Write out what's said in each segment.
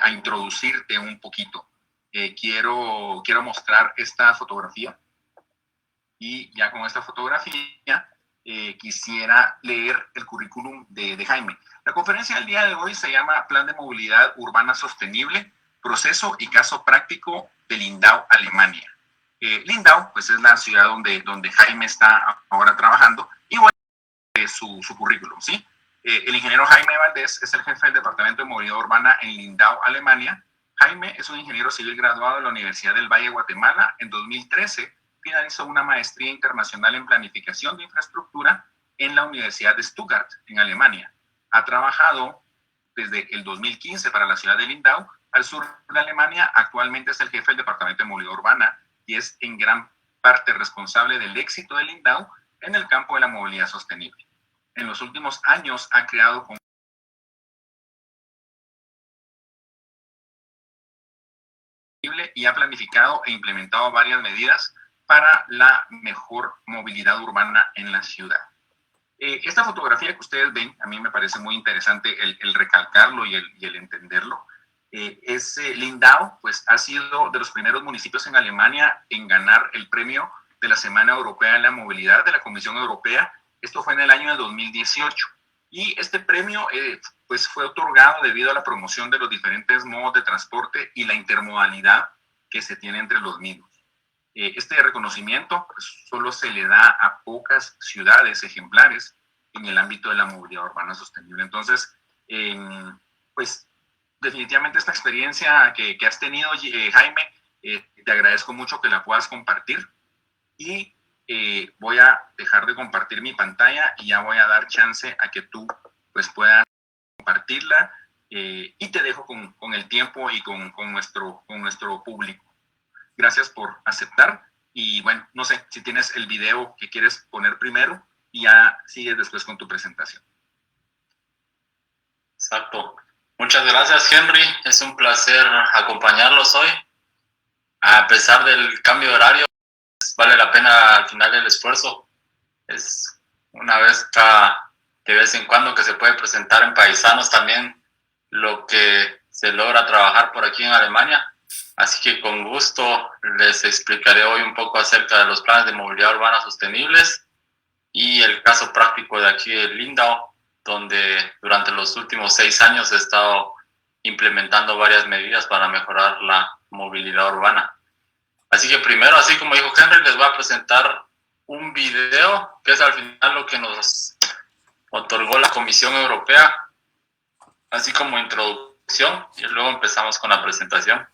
a introducirte un poquito. Quiero mostrar esta fotografía y ya con esta fotografía quisiera leer el currículum de Jaime. La conferencia del día de hoy se llama Plan de Movilidad Urbana Sostenible, Proceso y Caso Práctico de Lindau, Alemania. Lindau, pues es la ciudad donde Jaime está ahora trabajando, y bueno, su currículum, ¿sí? El ingeniero Jaime Valdés es el jefe del Departamento de Movilidad Urbana en Lindau, Alemania. Jaime es un ingeniero civil graduado de la Universidad del Valle de Guatemala. En 2013 finalizó una maestría internacional en planificación de infraestructura en la Universidad de Stuttgart, en Alemania. Ha trabajado desde el 2015 para la ciudad de Lindau, al sur de Alemania. Actualmente es el jefe del Departamento de Movilidad Urbana y es en gran parte responsable del éxito de Lindau en el campo de la movilidad sostenible. En los últimos años ha creado y ha planificado e implementado varias medidas para la mejor movilidad urbana en la ciudad. Esta fotografía que ustedes ven, a mí me parece muy interesante el recalcarlo y el entenderlo. Lindau, pues, ha sido de los primeros municipios en Alemania en ganar el premio de la Semana Europea de la Movilidad de la Comisión Europea. Esto fue en el año de 2018. Y este premio pues fue otorgado debido a la promoción de los diferentes modos de transporte y la intermodalidad que se tiene entre los mismos. Este reconocimiento pues, solo se le da a pocas ciudades ejemplares en el ámbito de la movilidad urbana sostenible. Entonces, pues definitivamente esta experiencia que has tenido, Jaime, te agradezco mucho que la puedas compartir. Y voy a dejar de compartir mi pantalla y ya voy a dar chance a que tú pues puedas compartirla, y te dejo con el tiempo y con nuestro público. Gracias por aceptar y bueno, no sé si tienes el video que quieres poner primero y ya sigues después con tu presentación. Exacto. Muchas gracias, Henry. Es un placer acompañarlos hoy. A pesar del cambio de horario, vale la pena al final el esfuerzo. Es una vez de vez en cuando que se puede presentar en Paisanos también lo que se logra trabajar por aquí en Alemania. Así que con gusto les explicaré hoy un poco acerca de los planes de movilidad urbana sostenibles y el caso práctico de aquí de Lindau, donde durante los últimos 6 años he estado implementando varias medidas para mejorar la movilidad urbana. Así que primero, así como dijo Henry, les voy a presentar un video que es al final lo que nos otorgó la Comisión Europea, así como introducción, y luego empezamos con la presentación.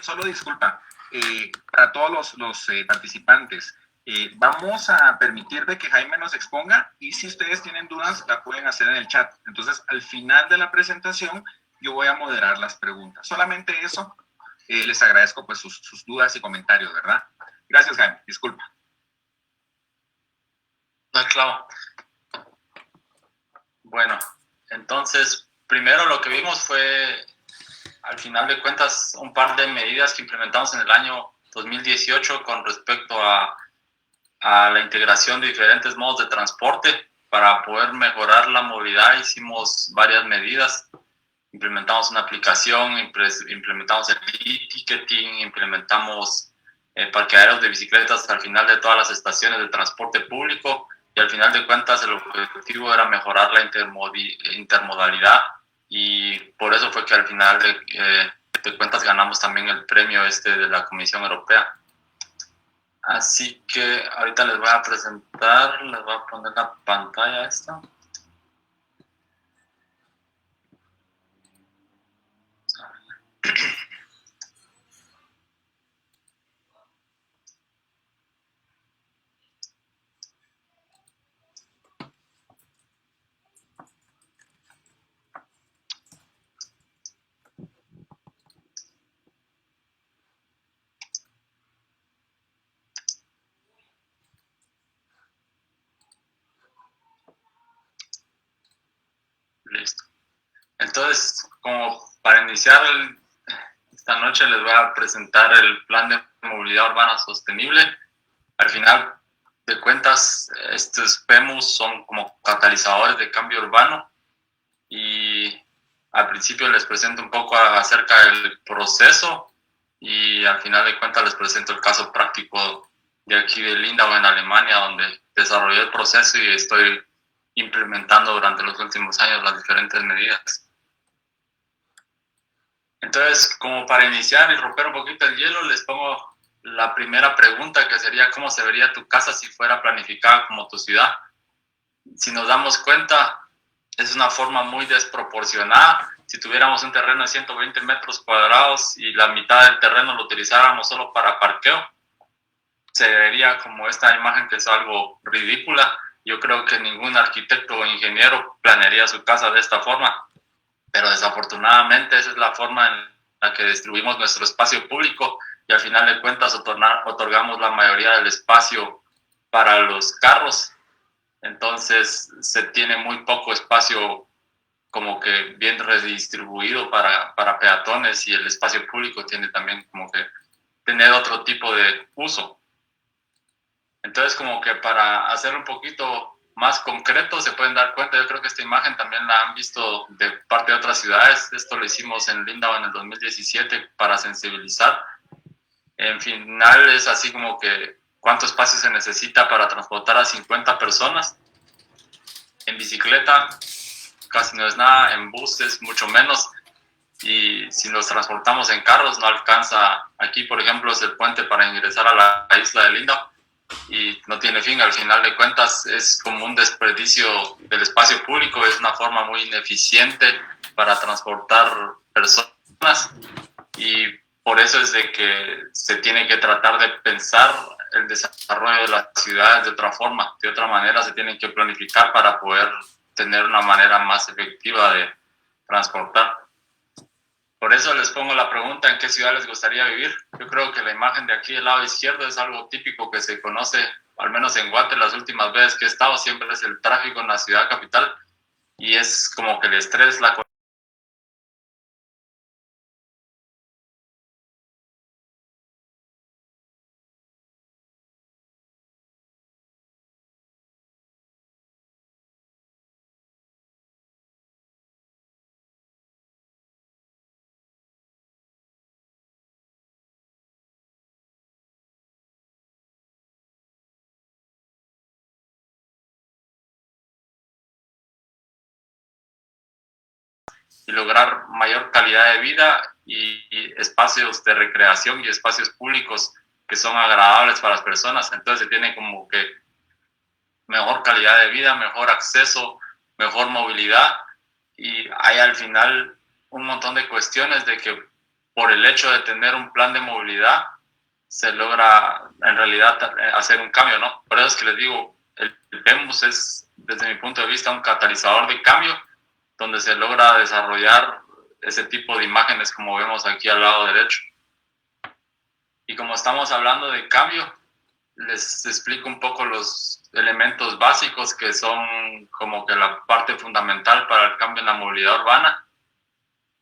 Solo disculpa, para todos los participantes, vamos a permitir de que Jaime nos exponga y si ustedes tienen dudas la pueden hacer en el chat. Entonces, al final de la presentación, yo voy a moderar las preguntas. Solamente eso, les agradezco pues sus dudas y comentarios, ¿verdad? Gracias, Jaime, disculpa. No, claro. Bueno, entonces, primero lo que vimos fue, al final de cuentas, un par de medidas que implementamos en el año 2018 con respecto a la integración de diferentes modos de transporte para poder mejorar la movilidad. Hicimos varias medidas, implementamos una aplicación, implementamos el e-ticketing, implementamos parqueaderos de bicicletas al final de todas las estaciones de transporte público, y al final de cuentas el objetivo era mejorar la intermodalidad, y por eso fue que al final de cuentas ganamos también el premio de la Comisión Europea. Así que ahorita les voy a presentar, les voy a poner la pantalla esta. Listo. Entonces, como para iniciar esta noche les voy a presentar el plan de movilidad urbana sostenible. Al final de cuentas, estos PEMUs son como catalizadores de cambio urbano, y al principio les presento un poco acerca del proceso, y al final de cuentas les presento el caso práctico de aquí de Lindau en Alemania, donde desarrollé el proceso y estoy implementando durante los últimos años las diferentes medidas. Entonces, como para iniciar y romper un poquito el hielo, les pongo la primera pregunta, que sería: ¿cómo se vería tu casa si fuera planificada como tu ciudad? Si nos damos cuenta, es una forma muy desproporcionada. Si tuviéramos un terreno de 120 metros cuadrados y la mitad del terreno lo utilizáramos solo para parqueo, se vería como esta imagen, que es algo ridícula. Yo creo que ningún arquitecto o ingeniero planearía su casa de esta forma, pero desafortunadamente esa es la forma en la que distribuimos nuestro espacio público, y al final de cuentas otorgamos la mayoría del espacio para los carros. Entonces se tiene muy poco espacio como que bien redistribuido para peatones, y el espacio público tiene también como que tener otro tipo de uso. Entonces, como que para hacer un poquito más concreto, se pueden dar cuenta, yo creo que esta imagen también la han visto de parte de otras ciudades. Esto lo hicimos en Lindau en el 2017 para sensibilizar. En final es así como que cuánto espacio se necesita para transportar a 50 personas. En bicicleta casi no es nada, en buses mucho menos, y si nos transportamos en carros no alcanza. Aquí, por ejemplo, es el puente para ingresar a la isla de Lindau, y no tiene fin. Al final de cuentas es como un desperdicio del espacio público, es una forma muy ineficiente para transportar personas, y por eso es de que se tiene que tratar de pensar el desarrollo de las ciudades de otra forma. De otra manera se tienen que planificar para poder tener una manera más efectiva de transportar. Por eso les pongo la pregunta: ¿en qué ciudad les gustaría vivir? Yo creo que la imagen de aquí del lado izquierdo es algo típico que se conoce, al menos en Guate. Las últimas veces que he estado siempre es el tráfico en la ciudad capital, y es como que el estrés, la y lograr mayor calidad de vida y espacios de recreación y espacios públicos que son agradables para las personas. Entonces se tiene como que mejor calidad de vida, mejor acceso, mejor movilidad, y hay al final un montón de cuestiones de que por el hecho de tener un plan de movilidad se logra en realidad hacer un cambio, ¿no? Por eso es que les digo, el PEMUS es, desde mi punto de vista, un catalizador de cambio, donde se logra desarrollar ese tipo de imágenes como vemos aquí al lado derecho. Y como estamos hablando de cambio, les explico un poco los elementos básicos que son como que la parte fundamental para el cambio en la movilidad urbana.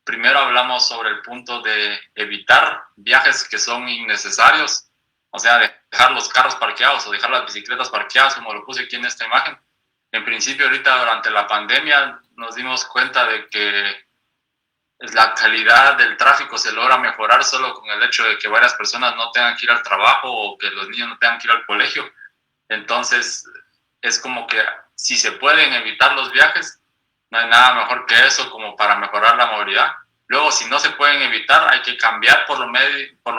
Primero hablamos sobre el punto de evitar viajes que son innecesarios, o sea, dejar los carros parqueados o dejar las bicicletas parqueadas, como lo puse aquí en esta imagen. En principio, ahorita durante la pandemia nos dimos cuenta de que la calidad del tráfico se logra mejorar solo con el hecho de que varias personas no tengan que ir al trabajo o que los niños no tengan que ir al colegio. Entonces, es como que si se pueden evitar los viajes, no hay nada mejor que eso como para mejorar la movilidad. Luego, si no se pueden evitar, hay que cambiar por lo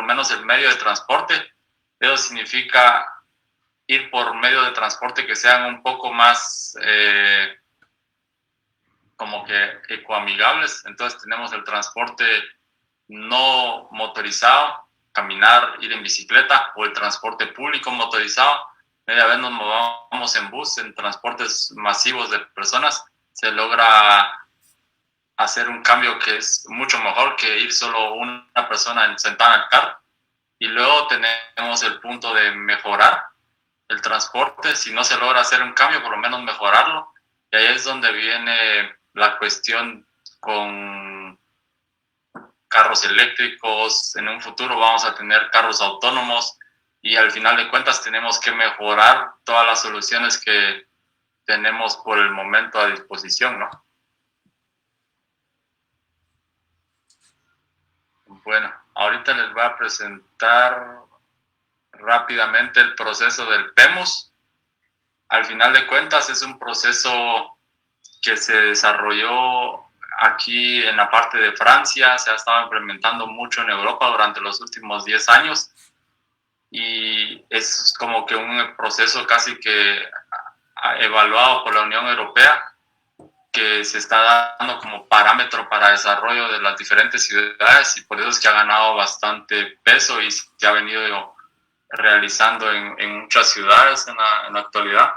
menos el medio de transporte. Eso significa ir por medios de transporte que sean un poco más como que ecoamigables. Entonces tenemos el transporte no motorizado, caminar, ir en bicicleta, o el transporte público motorizado. Media vez nos movamos en bus, en transportes masivos de personas, se logra hacer un cambio que es mucho mejor que ir solo una persona sentada en el carro. Y luego tenemos el punto de mejorar el transporte. Si no se logra hacer un cambio, por lo menos mejorarlo. Y ahí es donde viene la cuestión con carros eléctricos. En un futuro vamos a tener carros autónomos y al final de cuentas tenemos que mejorar todas las soluciones que tenemos por el momento a disposición, ¿no? Bueno, ahorita les voy a presentar rápidamente el proceso del PEMOS. Al final de cuentas es un proceso que se desarrolló aquí en la parte de Francia, se ha estado implementando mucho en Europa durante los últimos 10 años y es como que un proceso casi que evaluado por la Unión Europea que se está dando como parámetro para desarrollo de las diferentes ciudades y por eso es que ha ganado bastante peso y se ha venido realizando en muchas ciudades en la actualidad.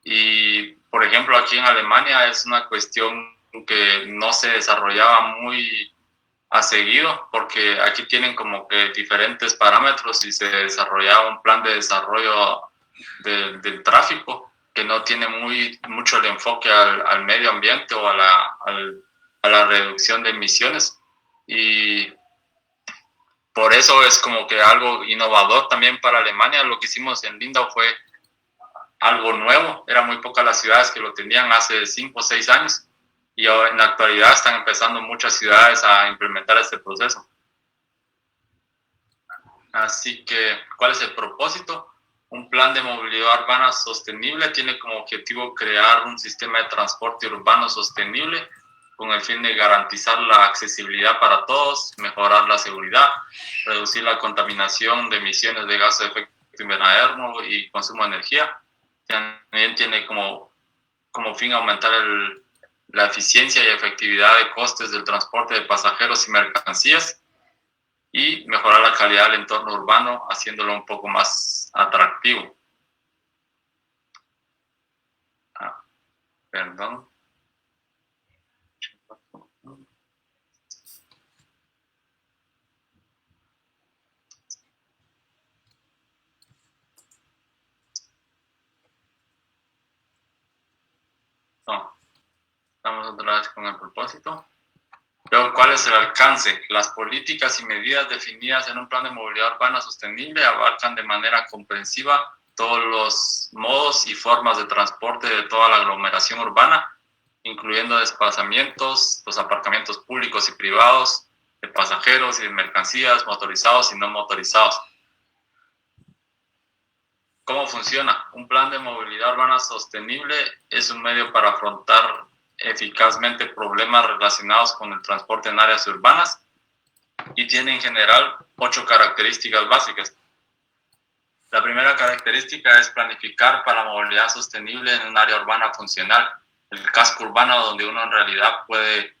Y, por ejemplo, aquí en Alemania es una cuestión que no se desarrollaba muy a seguido, porque aquí tienen como que diferentes parámetros y se desarrollaba un plan de desarrollo del tráfico que no tiene mucho el enfoque al medio ambiente o a la reducción de emisiones. Y por eso es como que algo innovador también para Alemania. Lo que hicimos en Lindau fue algo nuevo, eran muy pocas las ciudades que lo tenían hace 5 o 6 años y en la actualidad están empezando muchas ciudades a implementar este proceso. Así que, ¿cuál es el propósito? Un plan de movilidad urbana sostenible tiene como objetivo crear un sistema de transporte urbano sostenible con el fin de garantizar la accesibilidad para todos, mejorar la seguridad, reducir la contaminación de emisiones de gases de efecto invernadero y consumo de energía. También tiene como fin aumentar la eficiencia y efectividad de costes del transporte de pasajeros y mercancías y mejorar la calidad del entorno urbano, haciéndolo un poco más atractivo. Perdón. No. Estamos otra vez con el propósito. Luego, ¿cuál es el alcance? Las políticas y medidas definidas en un plan de movilidad urbana sostenible abarcan de manera comprensiva todos los modos y formas de transporte de toda la aglomeración urbana, incluyendo desplazamientos, los aparcamientos públicos y privados, de pasajeros y de mercancías, motorizados y no motorizados. ¿Cómo funciona? Un plan de movilidad urbana sostenible es un medio para afrontar eficazmente problemas relacionados con el transporte en áreas urbanas y tiene en general 8 características básicas. La primera característica es planificar para la movilidad sostenible en un área urbana funcional, el casco urbano donde uno en realidad puede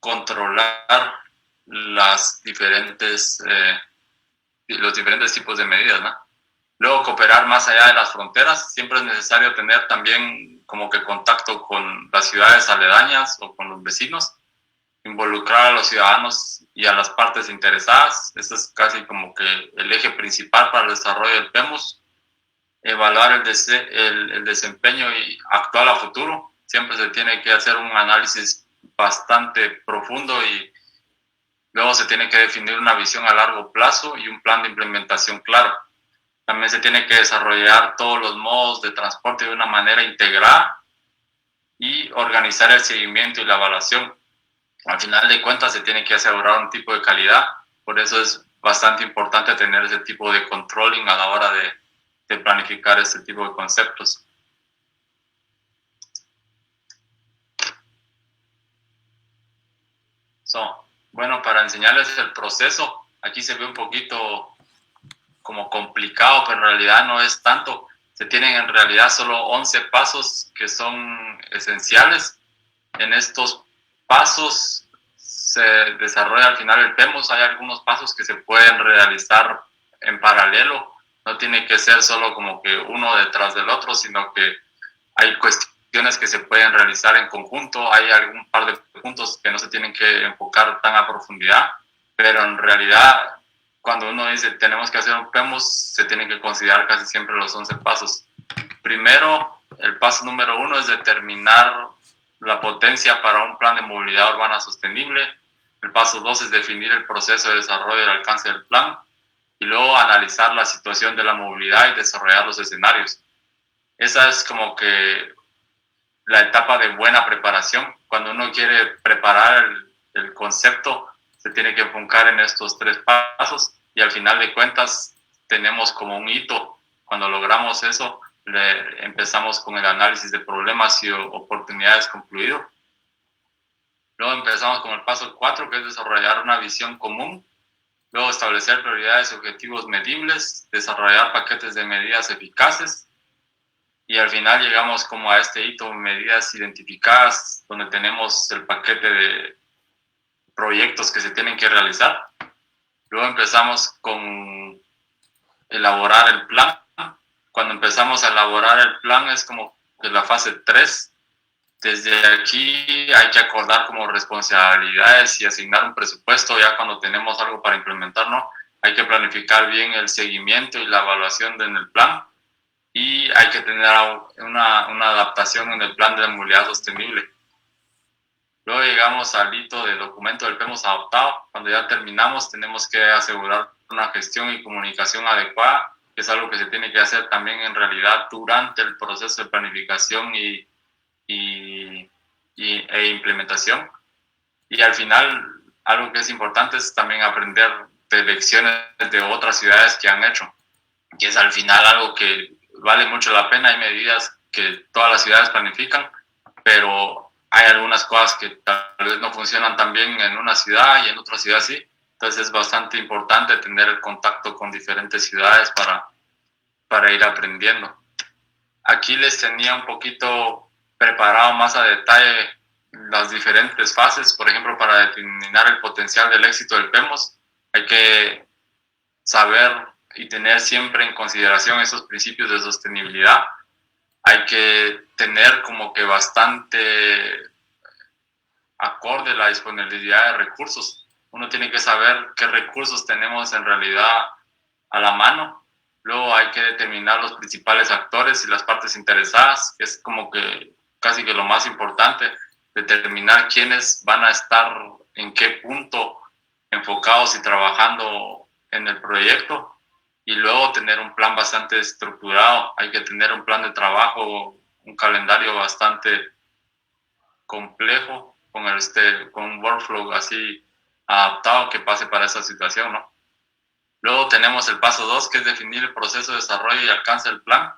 controlar los diferentes tipos de medidas, ¿no? Luego, cooperar más allá de las fronteras. Siempre es necesario tener también como que contacto con las ciudades aledañas o con los vecinos, involucrar a los ciudadanos y a las partes interesadas. Este es casi como que el eje principal para el desarrollo del PEMOS. Evaluar el desempeño y actual a futuro. Siempre se tiene que hacer un análisis bastante profundo y luego se tiene que definir una visión a largo plazo y un plan de implementación claro. También se tiene que desarrollar todos los modos de transporte de una manera integrada y organizar el seguimiento y la evaluación. Al final de cuentas se tiene que asegurar un tipo de calidad, por eso es bastante importante tener ese tipo de controlling a la hora de planificar este tipo de conceptos. Bueno, para enseñarles el proceso, aquí se ve un poquito como complicado, pero en realidad no es tanto. Se tienen en realidad solo 11 pasos que son esenciales. En estos pasos se desarrolla al final el PEMOS. Hay algunos pasos que se pueden realizar en paralelo. No tiene que ser solo como que uno detrás del otro, sino que hay cuestiones que se pueden realizar en conjunto. Hay algún par de puntos que no se tienen que enfocar tan a profundidad, pero en realidad cuando uno dice tenemos que hacer un PEMOS, se tienen que considerar casi siempre los 11 pasos. Primero, el paso número 1 es determinar la potencia para un plan de movilidad urbana sostenible. El paso 2 es definir el proceso de desarrollo y el alcance del plan. Y luego analizar la situación de la movilidad y desarrollar los escenarios. Esa es como que la etapa de buena preparación. Cuando uno quiere preparar el concepto, se tiene que enfocar en estos 3 pasos y al final de cuentas tenemos como un hito. Cuando logramos eso, empezamos con el análisis de problemas y oportunidades concluido. Luego empezamos con el paso 4, que es desarrollar una visión común. Luego establecer prioridades y objetivos medibles, desarrollar paquetes de medidas eficaces. Y al final llegamos como a este hito, medidas identificadas, donde tenemos el paquete de proyectos que se tienen que realizar. Luego empezamos con elaborar el plan. Cuando empezamos a elaborar el plan es como que la fase 3. Desde aquí hay que acordar como responsabilidades y asignar un presupuesto. Ya cuando tenemos algo para implementar, ¿no? Hay que planificar bien el seguimiento y la evaluación en el plan. Y hay que tener una adaptación en el plan de movilidad sostenible. Luego llegamos al hito de documento del PEMOS adoptado. Cuando ya terminamos, tenemos que asegurar una gestión y comunicación adecuada, que es algo que se tiene que hacer también en realidad durante el proceso de planificación e implementación. Y al final, algo que es importante es también aprender de lecciones de otras ciudades que han hecho, que es al final algo que vale mucho la pena. Hay medidas que todas las ciudades planifican, pero hay algunas cosas que tal vez no funcionan tan bien en una ciudad y en otra ciudad sí. Entonces es bastante importante tener el contacto con diferentes ciudades para ir aprendiendo. Aquí les tenía un poquito preparado más a detalle las diferentes fases. Por ejemplo, para determinar el potencial del éxito del PEMOS, hay que saber y tener siempre en consideración esos principios de sostenibilidad. Hay que tener como que bastante acorde la disponibilidad de recursos. Uno tiene que saber qué recursos tenemos en realidad a la mano. Luego hay que determinar los principales actores y las partes interesadas, que es como que casi que lo más importante, determinar quiénes van a estar en qué punto enfocados y trabajando en el proyecto. Y luego tener un plan bastante estructurado. Hay que tener un plan de trabajo, un calendario bastante complejo, con un workflow así adaptado que pase para esa situación, ¿no? Luego tenemos el paso 2, que es definir el proceso de desarrollo y alcance del plan.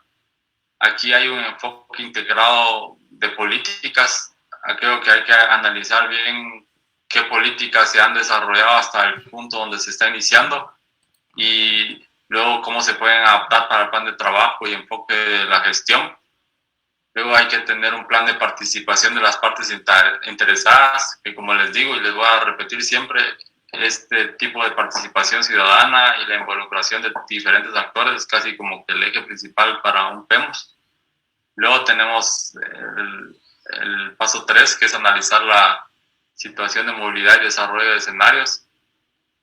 Aquí hay un enfoque integrado de políticas. Creo que hay que analizar bien qué políticas se han desarrollado hasta el punto donde se está iniciando y luego cómo se pueden adaptar para el plan de trabajo y enfoque de la gestión. Luego hay que tener un plan de participación de las partes interesadas, que como les digo y les voy a repetir siempre, este tipo de participación ciudadana y la involucración de diferentes actores es casi como que el eje principal para un PEMOS. Luego tenemos el paso 3, que es analizar la situación de movilidad y desarrollo de escenarios,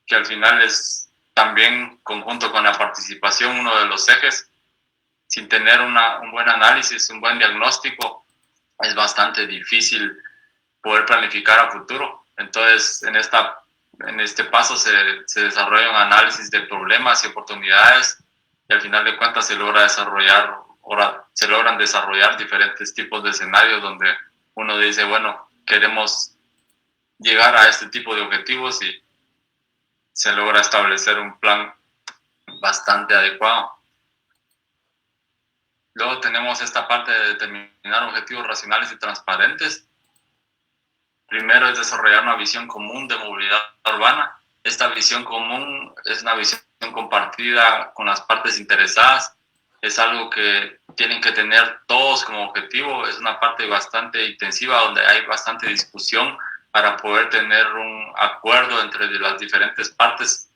que al final es también conjunto con la participación uno de los ejes. Sin tener un buen análisis, un buen diagnóstico, es bastante difícil poder planificar a futuro. Entonces, en este paso se desarrolla un análisis de problemas y oportunidades y al final de cuentas se logran desarrollar diferentes tipos de escenarios donde uno dice, bueno, queremos llegar a este tipo de objetivos y se logra establecer un plan bastante adecuado. Luego tenemos esta parte de determinar objetivos racionales y transparentes. Primero es desarrollar una visión común de movilidad urbana. Esta visión común es una visión compartida con las partes interesadas. Es algo que tienen que tener todos como objetivo. Es una parte bastante intensiva donde hay bastante discusión para poder tener un acuerdo entre las diferentes partes.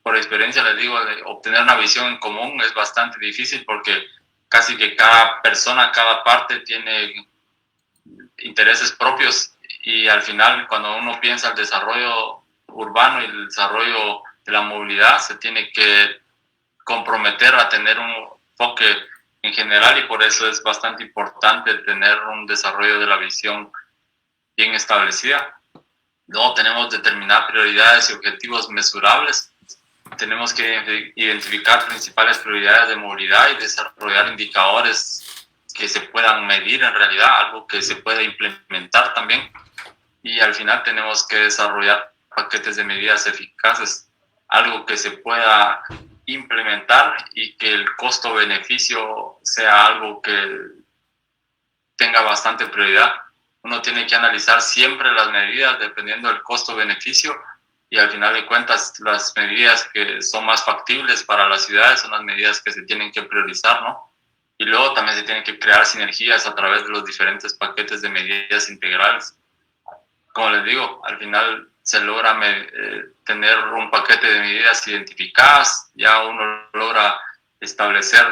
Por experiencia les digo, obtener una visión en común es bastante difícil porque casi que cada persona, cada parte tiene intereses propios y al final cuando uno piensa el desarrollo urbano y el desarrollo de la movilidad se tiene que comprometer a tener un enfoque en general y por eso es bastante importante tener un desarrollo de la visión bien establecida. Luego tenemos determinar prioridades y objetivos mesurables. Tenemos que identificar principales prioridades de movilidad y desarrollar indicadores que se puedan medir en realidad, algo que se pueda implementar también. Y al final tenemos que desarrollar paquetes de medidas eficaces, algo que se pueda implementar y que el costo-beneficio sea algo que tenga bastante prioridad. Uno tiene que analizar siempre las medidas dependiendo del costo-beneficio y al final de cuentas las medidas que son más factibles para las ciudades son las medidas que se tienen que priorizar, ¿no? Y luego también se tienen que crear sinergias a través de los diferentes paquetes de medidas integrales. Como les digo, al final se logra tener un paquete de medidas identificadas, ya uno logra establecer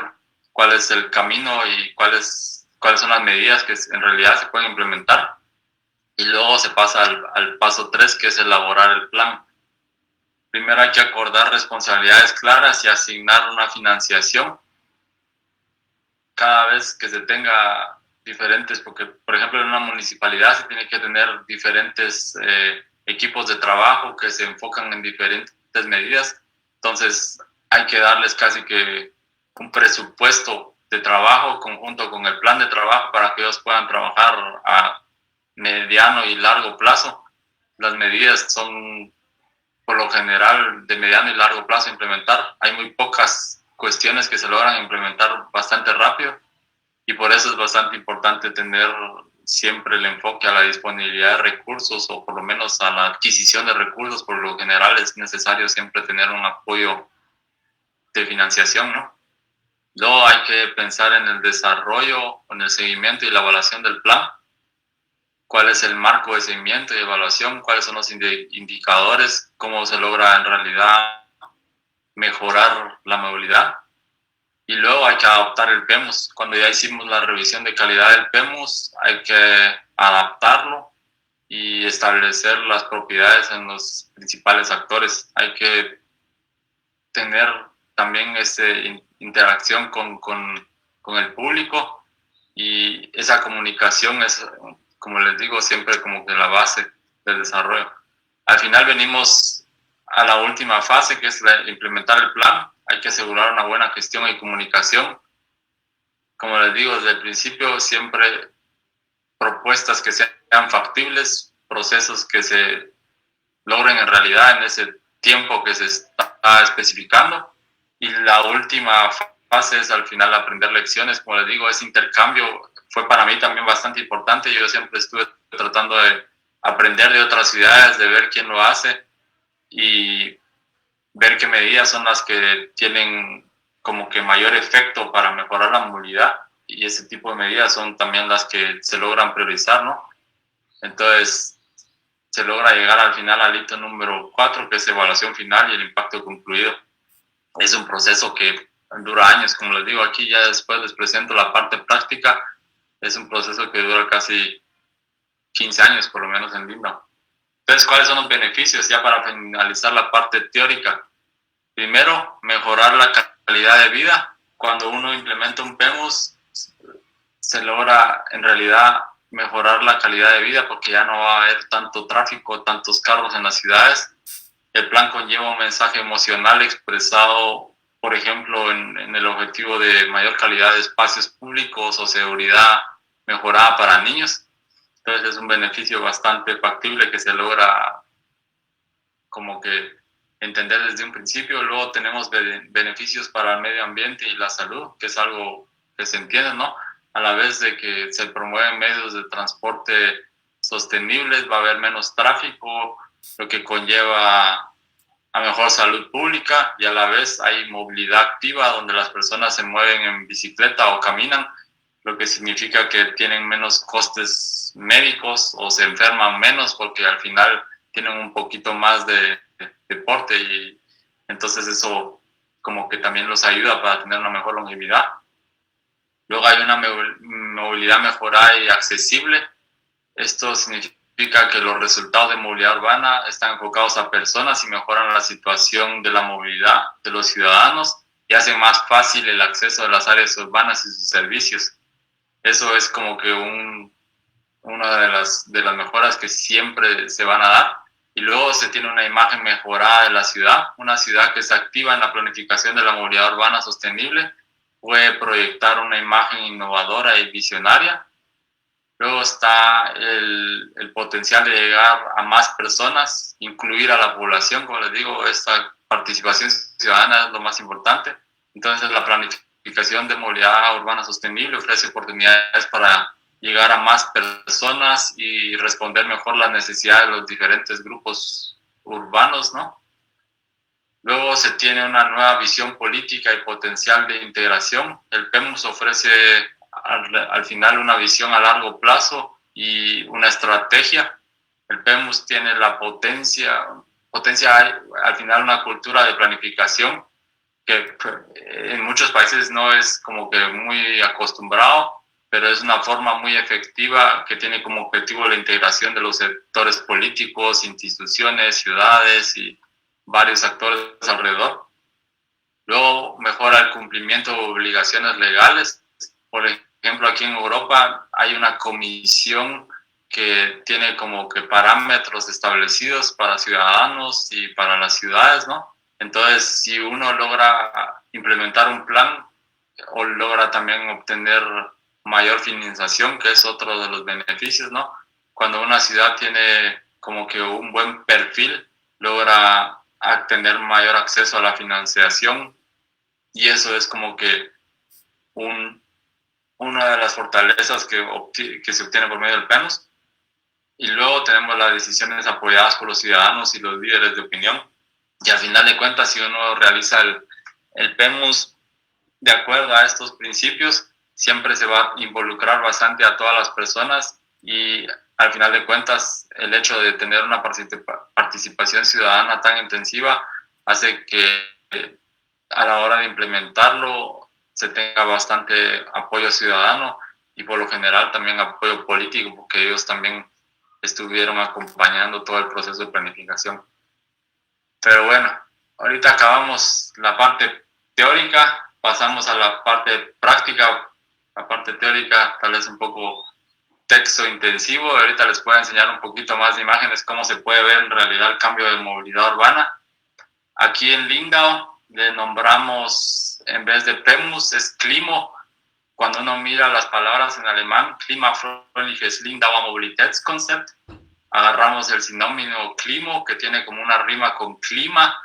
cuál es el camino y cuáles son las medidas que en realidad se pueden implementar. Y luego se pasa al paso 3, que es elaborar el plan. Primero hay que acordar responsabilidades claras y asignar una financiación cada vez que se tenga diferentes, porque por ejemplo en una municipalidad se tiene que tener diferentes equipos de trabajo que se enfocan en diferentes medidas, entonces hay que darles casi que un presupuesto de trabajo conjunto con el plan de trabajo para que ellos puedan trabajar a mediano y largo plazo. Las medidas son por lo general de mediano y largo plazo implementar. Hay muy pocas cuestiones que se logran implementar bastante rápido y por eso es bastante importante tener siempre el enfoque a la disponibilidad de recursos o por lo menos a la adquisición de recursos. Por lo general es necesario siempre tener un apoyo de financiación, ¿no? Luego hay que pensar en el desarrollo, en el seguimiento y la evaluación del plan. ¿Cuál es el marco de seguimiento y evaluación? ¿Cuáles son los indicadores? ¿Cómo se logra en realidad mejorar la movilidad? Y luego hay que adaptar el PEMUS. Cuando ya hicimos la revisión de calidad del PEMUS, hay que adaptarlo y establecer las propiedades en los principales actores. Hay que tener también esa interacción con el público y esa comunicación es, como les digo, siempre como que la base del desarrollo. Al final venimos a la última fase, que es implementar el plan. Hay que asegurar una buena gestión y comunicación. Como les digo, desde el principio siempre propuestas que sean factibles, procesos que se logren en realidad en ese tiempo que se está especificando. Y la última fase es al final aprender lecciones. Como les digo, ese intercambio fue para mí también bastante importante. Yo siempre estuve tratando de aprender de otras ciudades, de ver quién lo hace y ver qué medidas son las que tienen como que mayor efecto para mejorar la movilidad y ese tipo de medidas son también las que se logran priorizar, ¿no? Entonces se logra llegar al final al hito número 4, que es evaluación final y el impacto concluido. Es un proceso que dura años, como les digo aquí, ya después les presento la parte práctica. Es un proceso que dura casi 15 años, por lo menos en Lima. Entonces, ¿cuáles son los beneficios? Ya para finalizar la parte teórica. Primero, mejorar la calidad de vida. Cuando uno implementa un PEMUS, se logra en realidad mejorar la calidad de vida porque ya no va a haber tanto tráfico, tantos carros en las ciudades. El plan conlleva un mensaje emocional expresado, por ejemplo, en el objetivo de mayor calidad de espacios públicos o seguridad mejorada para niños. Entonces es un beneficio bastante factible que se logra como que entender desde un principio. Luego tenemos beneficios para el medio ambiente y la salud, que es algo que se entiende, ¿no? A la vez de que se promueven medios de transporte sostenibles, va a haber menos tráfico, lo que conlleva a mejor salud pública, y a la vez hay movilidad activa donde las personas se mueven en bicicleta o caminan, lo que significa que tienen menos costes médicos o se enferman menos porque al final tienen un poquito más de deporte, y entonces eso como que también los ayuda para tener una mejor longevidad. Luego hay una movilidad mejorada y accesible. Esto significa que los resultados de movilidad urbana están enfocados a personas y mejoran la situación de la movilidad de los ciudadanos y hacen más fácil el acceso a las áreas urbanas y sus servicios. Eso es como que una de las mejoras que siempre se van a dar. Y luego se tiene una imagen mejorada de la ciudad, una ciudad que se activa en la planificación de la movilidad urbana sostenible, puede proyectar una imagen innovadora y visionaria. Luego está el potencial de llegar a más personas, incluir a la población, como les digo, esta participación ciudadana es lo más importante. Entonces la planificación de movilidad urbana sostenible ofrece oportunidades para llegar a más personas y responder mejor las necesidades de los diferentes grupos urbanos, ¿no? Luego se tiene una nueva visión política y potencial de integración. El PEMUS ofrece al final una visión a largo plazo y una estrategia. El PEMUS tiene la potencia al final una cultura de planificación que en muchos países no es como que muy acostumbrado, pero es una forma muy efectiva que tiene como objetivo la integración de los sectores políticos, instituciones, ciudades y varios actores alrededor. Luego mejora el cumplimiento de obligaciones legales. Por ejemplo, aquí en Europa hay una comisión que tiene como que parámetros establecidos para ciudadanos y para las ciudades, ¿no? Entonces, si uno logra implementar un plan o logra también obtener mayor financiación, que es otro de los beneficios, ¿no? Cuando una ciudad tiene como que un buen perfil, logra tener mayor acceso a la financiación, y eso es como que una de las fortalezas que se obtiene por medio del PEMUS. Y luego tenemos las decisiones apoyadas por los ciudadanos y los líderes de opinión. Y al final de cuentas, si uno realiza el PEMUS de acuerdo a estos principios, siempre se va a involucrar bastante a todas las personas, y al final de cuentas el hecho de tener una participación ciudadana tan intensiva hace que a la hora de implementarlo se tenga bastante apoyo ciudadano y por lo general también apoyo político, porque ellos también estuvieron acompañando todo el proceso de planificación. Pero bueno, ahorita acabamos la parte teórica, pasamos a la parte práctica. La parte teórica tal vez un poco texto intensivo. Ahorita les puedo enseñar un poquito más de imágenes, cómo se puede ver en realidad el cambio de movilidad urbana. Aquí en Lindau le nombramos, en vez de PEMUS, es Klimo. Cuando uno mira las palabras en alemán, Klimafreundliches Lindauer Mobilitätskonzept, agarramos el sinónimo Klimo, que tiene como una rima con clima,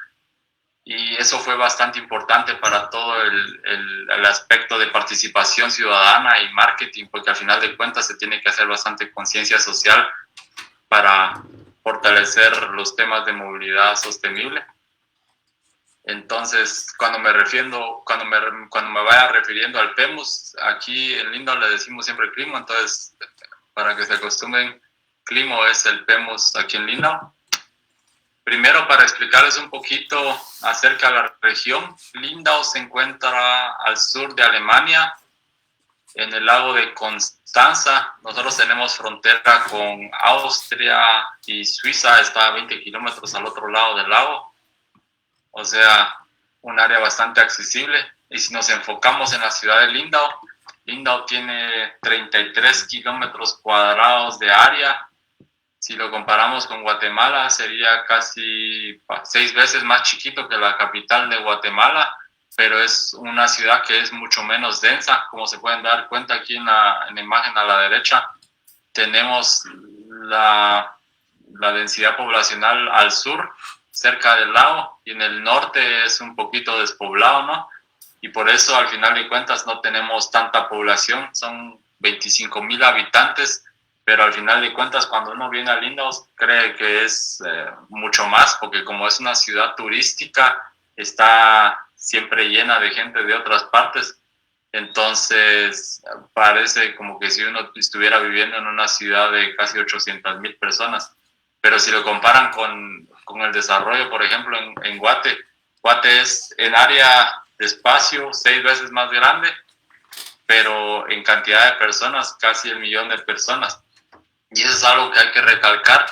y eso fue bastante importante para todo el aspecto de participación ciudadana y marketing, porque al final de cuentas se tiene que hacer bastante conciencia social para fortalecer los temas de movilidad sostenible. Entonces, cuando me vaya refiriendo al PEMUS, aquí en Lindau le decimos siempre Klimo, entonces para que se acostumbren, Klimo es el PEMUS aquí en Lindau. Primero, para explicarles un poquito acerca de la región, Lindau se encuentra al sur de Alemania, en el lago de Constanza. Nosotros tenemos frontera con Austria y Suiza, está a 20 kilómetros al otro lado del lago, o sea, un área bastante accesible. Y si nos enfocamos en la ciudad de Lindau, Lindau tiene 33 kilómetros cuadrados de área. Si lo comparamos con Guatemala, sería casi 6 veces más chiquito que la capital de Guatemala, pero es una ciudad que es mucho menos densa, como se pueden dar cuenta aquí en la imagen a la derecha. tenemos la densidad poblacional al sur, cerca del lago, y en el norte es un poquito despoblado, ¿no? Y por eso, al final de cuentas, no tenemos tanta población, son 25,000 habitantes, pero al final de cuentas, cuando uno viene a Lindau, cree que es mucho más, porque como es una ciudad turística, está siempre llena de gente de otras partes, entonces parece como que si uno estuviera viviendo en una ciudad de casi 800,000 personas. Pero si lo comparan con el desarrollo, por ejemplo, en Guate, Guate es en área de espacio 6 veces más grande, pero en cantidad de personas, casi 1,000,000 de personas. Y eso es algo que hay que recalcar,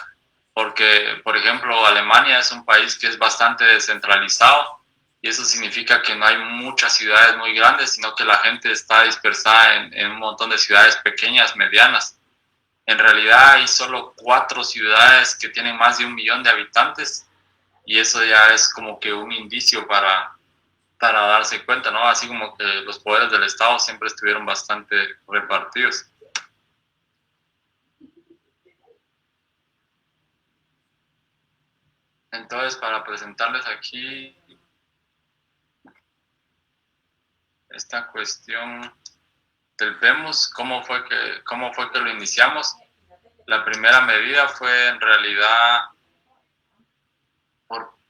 porque, por ejemplo, Alemania es un país que es bastante descentralizado, y eso significa que no hay muchas ciudades muy grandes, sino que la gente está dispersada en un montón de ciudades pequeñas, medianas. En realidad hay solo 4 ciudades que tienen más de 1,000,000 de habitantes, y eso ya es como que un indicio para darse cuenta, ¿no? Así como que los poderes del Estado siempre estuvieron bastante repartidos. Entonces, para presentarles aquí esta cuestión del PEMUS, ¿cómo fue que lo iniciamos? La primera medida fue en realidad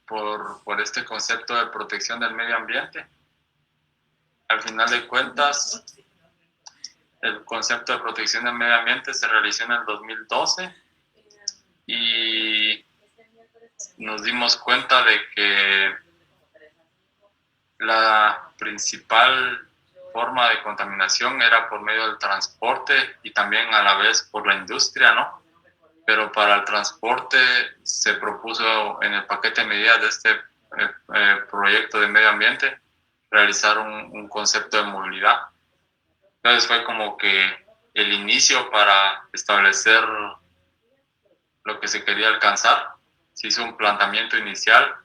por este concepto de protección del medio ambiente. Al final de cuentas, el concepto de protección del medio ambiente se realizó en el 2012 y nos dimos cuenta de que la principal forma de contaminación era por medio del transporte y también a la vez por la industria, ¿no? Pero para el transporte se propuso en el paquete de medidas de este proyecto de medio ambiente realizar un concepto de movilidad. Entonces fue como que el inicio para establecer lo que se quería alcanzar. Se hizo un planteamiento inicial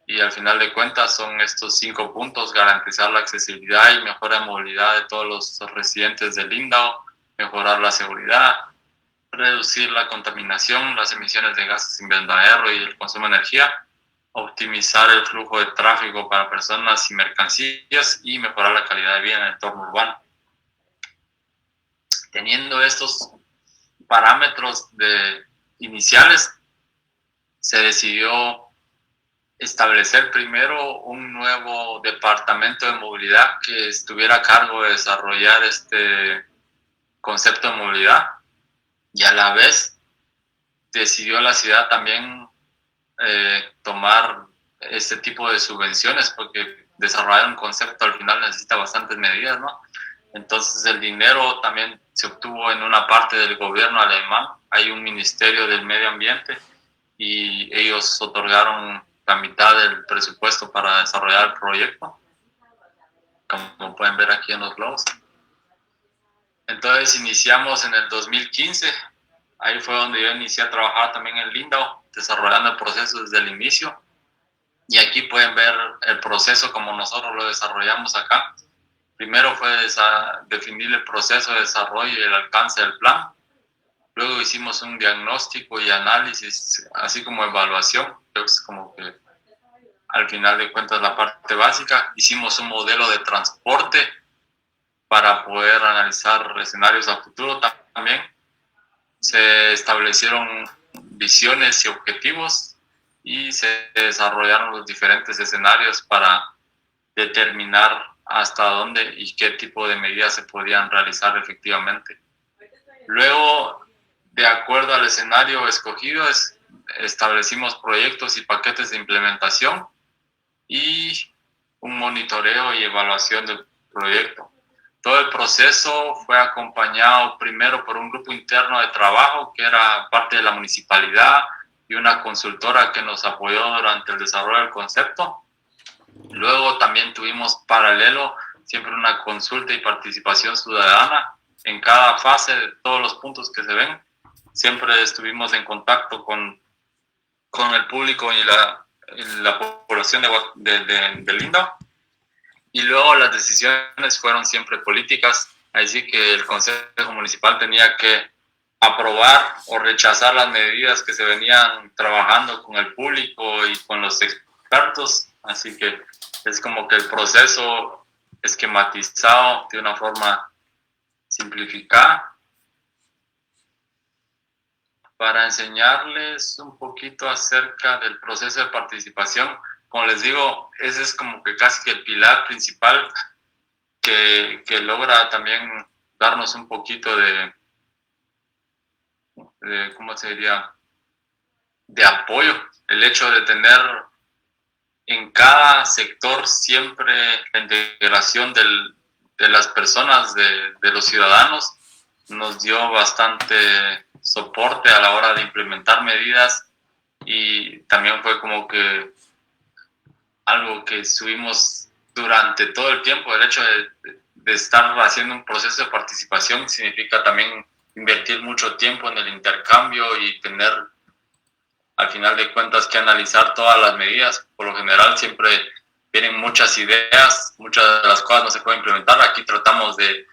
y al final de cuentas son estos 5 puntos: garantizar la accesibilidad y mejora de movilidad de todos los residentes de Lindau, mejorar la seguridad, reducir la contaminación, las emisiones de gases invernadero y el consumo de energía, optimizar el flujo de tráfico para personas y mercancías y mejorar la calidad de vida en el entorno urbano. Teniendo estos parámetros iniciales, se decidió establecer primero un nuevo departamento de movilidad que estuviera a cargo de desarrollar este concepto de movilidad, y a la vez decidió la ciudad también tomar este tipo de subvenciones, porque desarrollar un concepto al final necesita bastantes medidas, ¿no? Entonces el dinero también se obtuvo en una parte del gobierno alemán. Hay un ministerio del medio ambiente y ellos otorgaron la mitad del presupuesto para desarrollar el proyecto, como pueden ver aquí en los globos. Entonces iniciamos en el 2015, ahí fue donde yo inicié a trabajar también en Lindau, desarrollando el proceso desde el inicio. Y aquí pueden ver el proceso como nosotros lo desarrollamos acá. Primero fue definir el proceso de desarrollo y el alcance del plan. Luego hicimos un diagnóstico y análisis, así como evaluación, que es como que al final de cuentas la parte básica. Hicimos un modelo de transporte para poder analizar escenarios a futuro también. Se establecieron visiones y objetivos y se desarrollaron los diferentes escenarios para determinar hasta dónde y qué tipo de medidas se podían realizar efectivamente. Luego, de acuerdo al escenario escogido, establecimos proyectos y paquetes de implementación y un monitoreo y evaluación del proyecto. Todo el proceso fue acompañado primero por un grupo interno de trabajo que era parte de la municipalidad y una consultora que nos apoyó durante el desarrollo del concepto. Luego también tuvimos paralelo siempre una consulta y participación ciudadana en cada fase de todos los puntos que se ven. Siempre estuvimos en contacto con el público y la población de Lindau. Y luego las decisiones fueron siempre políticas, así que el Consejo Municipal tenía que aprobar o rechazar las medidas que se venían trabajando con el público y con los expertos. Así que es como que el proceso esquematizado de una forma simplificada para enseñarles un poquito acerca del proceso de participación. Como les digo, ese es como que casi que el pilar principal que logra también darnos un poquito de ¿cómo se diría?, de apoyo. El hecho de tener en cada sector siempre la integración de las personas, de los ciudadanos, nos dio bastante soporte a la hora de implementar medidas, y también fue como que algo que subimos durante todo el tiempo. El hecho de estar haciendo un proceso de participación significa también invertir mucho tiempo en el intercambio y tener al final de cuentas que analizar todas las medidas. Por lo general siempre vienen muchas ideas, muchas de las cosas no se pueden implementar. Aquí tratamos de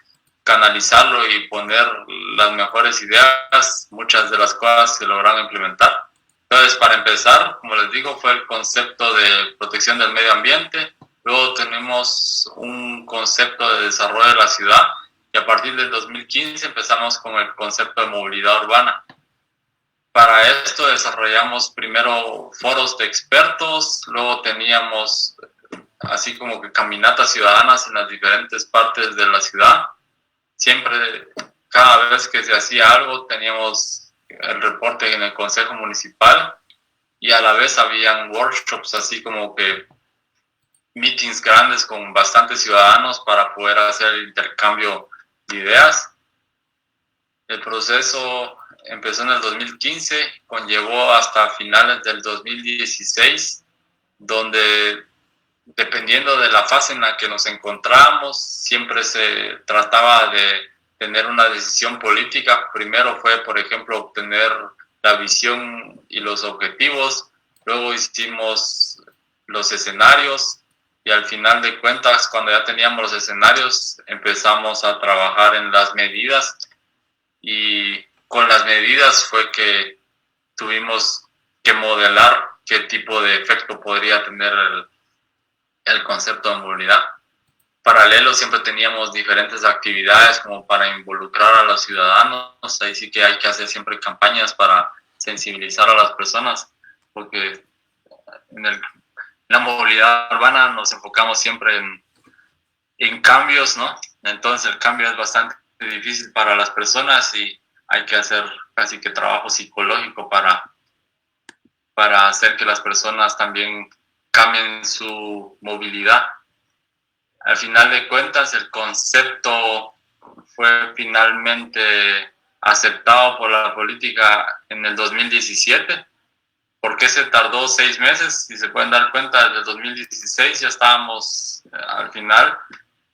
canalizarlo y poner las mejores ideas, muchas de las cosas se lograron implementar. Entonces, para empezar, como les digo, fue el concepto de protección del medio ambiente. Luego tenemos un concepto de desarrollo de la ciudad, y a partir del 2015 empezamos con el concepto de movilidad urbana. Para esto desarrollamos primero foros de expertos, luego teníamos así como que caminatas ciudadanas en las diferentes partes de la ciudad. Siempre, cada vez que se hacía algo, teníamos el reporte en el Consejo Municipal, y a la vez habían workshops, así como que meetings grandes con bastantes ciudadanos para poder hacer el intercambio de ideas. El proceso empezó en el 2015, conllevó hasta finales del 2016, donde, dependiendo de la fase en la que nos encontramos, siempre se trataba de tener una decisión política. Primero fue, por ejemplo, obtener la visión y los objetivos, luego hicimos los escenarios, y al final de cuentas, cuando ya teníamos los escenarios, empezamos a trabajar en las medidas, y con las medidas fue que tuvimos que modelar qué tipo de efecto podría tener el concepto de movilidad. Paralelo, siempre teníamos diferentes actividades como para involucrar a los ciudadanos. Ahí sí que hay que hacer siempre campañas para sensibilizar a las personas, porque en la movilidad urbana nos enfocamos siempre en cambios, ¿no? Entonces el cambio es bastante difícil para las personas, y hay que hacer casi que trabajo psicológico para hacer que las personas también cambien su movilidad. Al final de cuentas, el concepto fue finalmente aceptado por la política en el 2017. ¿Por qué se tardó 6 meses? Si se pueden dar cuenta, desde el 2016 ya estábamos al final,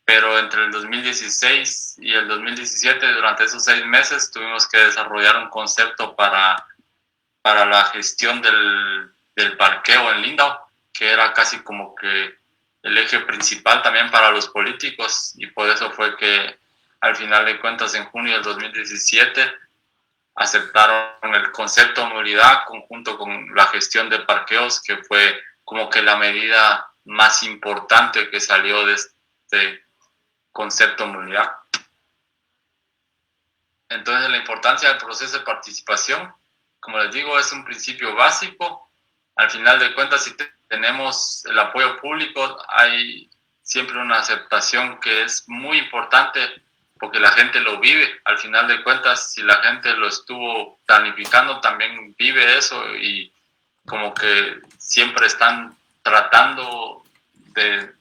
pero entre el 2016 y el 2017, durante esos 6 meses, tuvimos que desarrollar un concepto para la gestión del parqueo en Lindau, que era casi como que el eje principal también para los políticos, y por eso fue que al final de cuentas en junio del 2017 aceptaron el concepto de movilidad conjunto con la gestión de parqueos, que fue como que la medida más importante que salió de este concepto de movilidad. Entonces, la importancia del proceso de participación, como les digo, es un principio básico. Al final de cuentas, si tenemos el apoyo público, hay siempre una aceptación que es muy importante, porque la gente lo vive. Al final de cuentas, si la gente lo estuvo planificando, también vive eso, y como que siempre están tratando de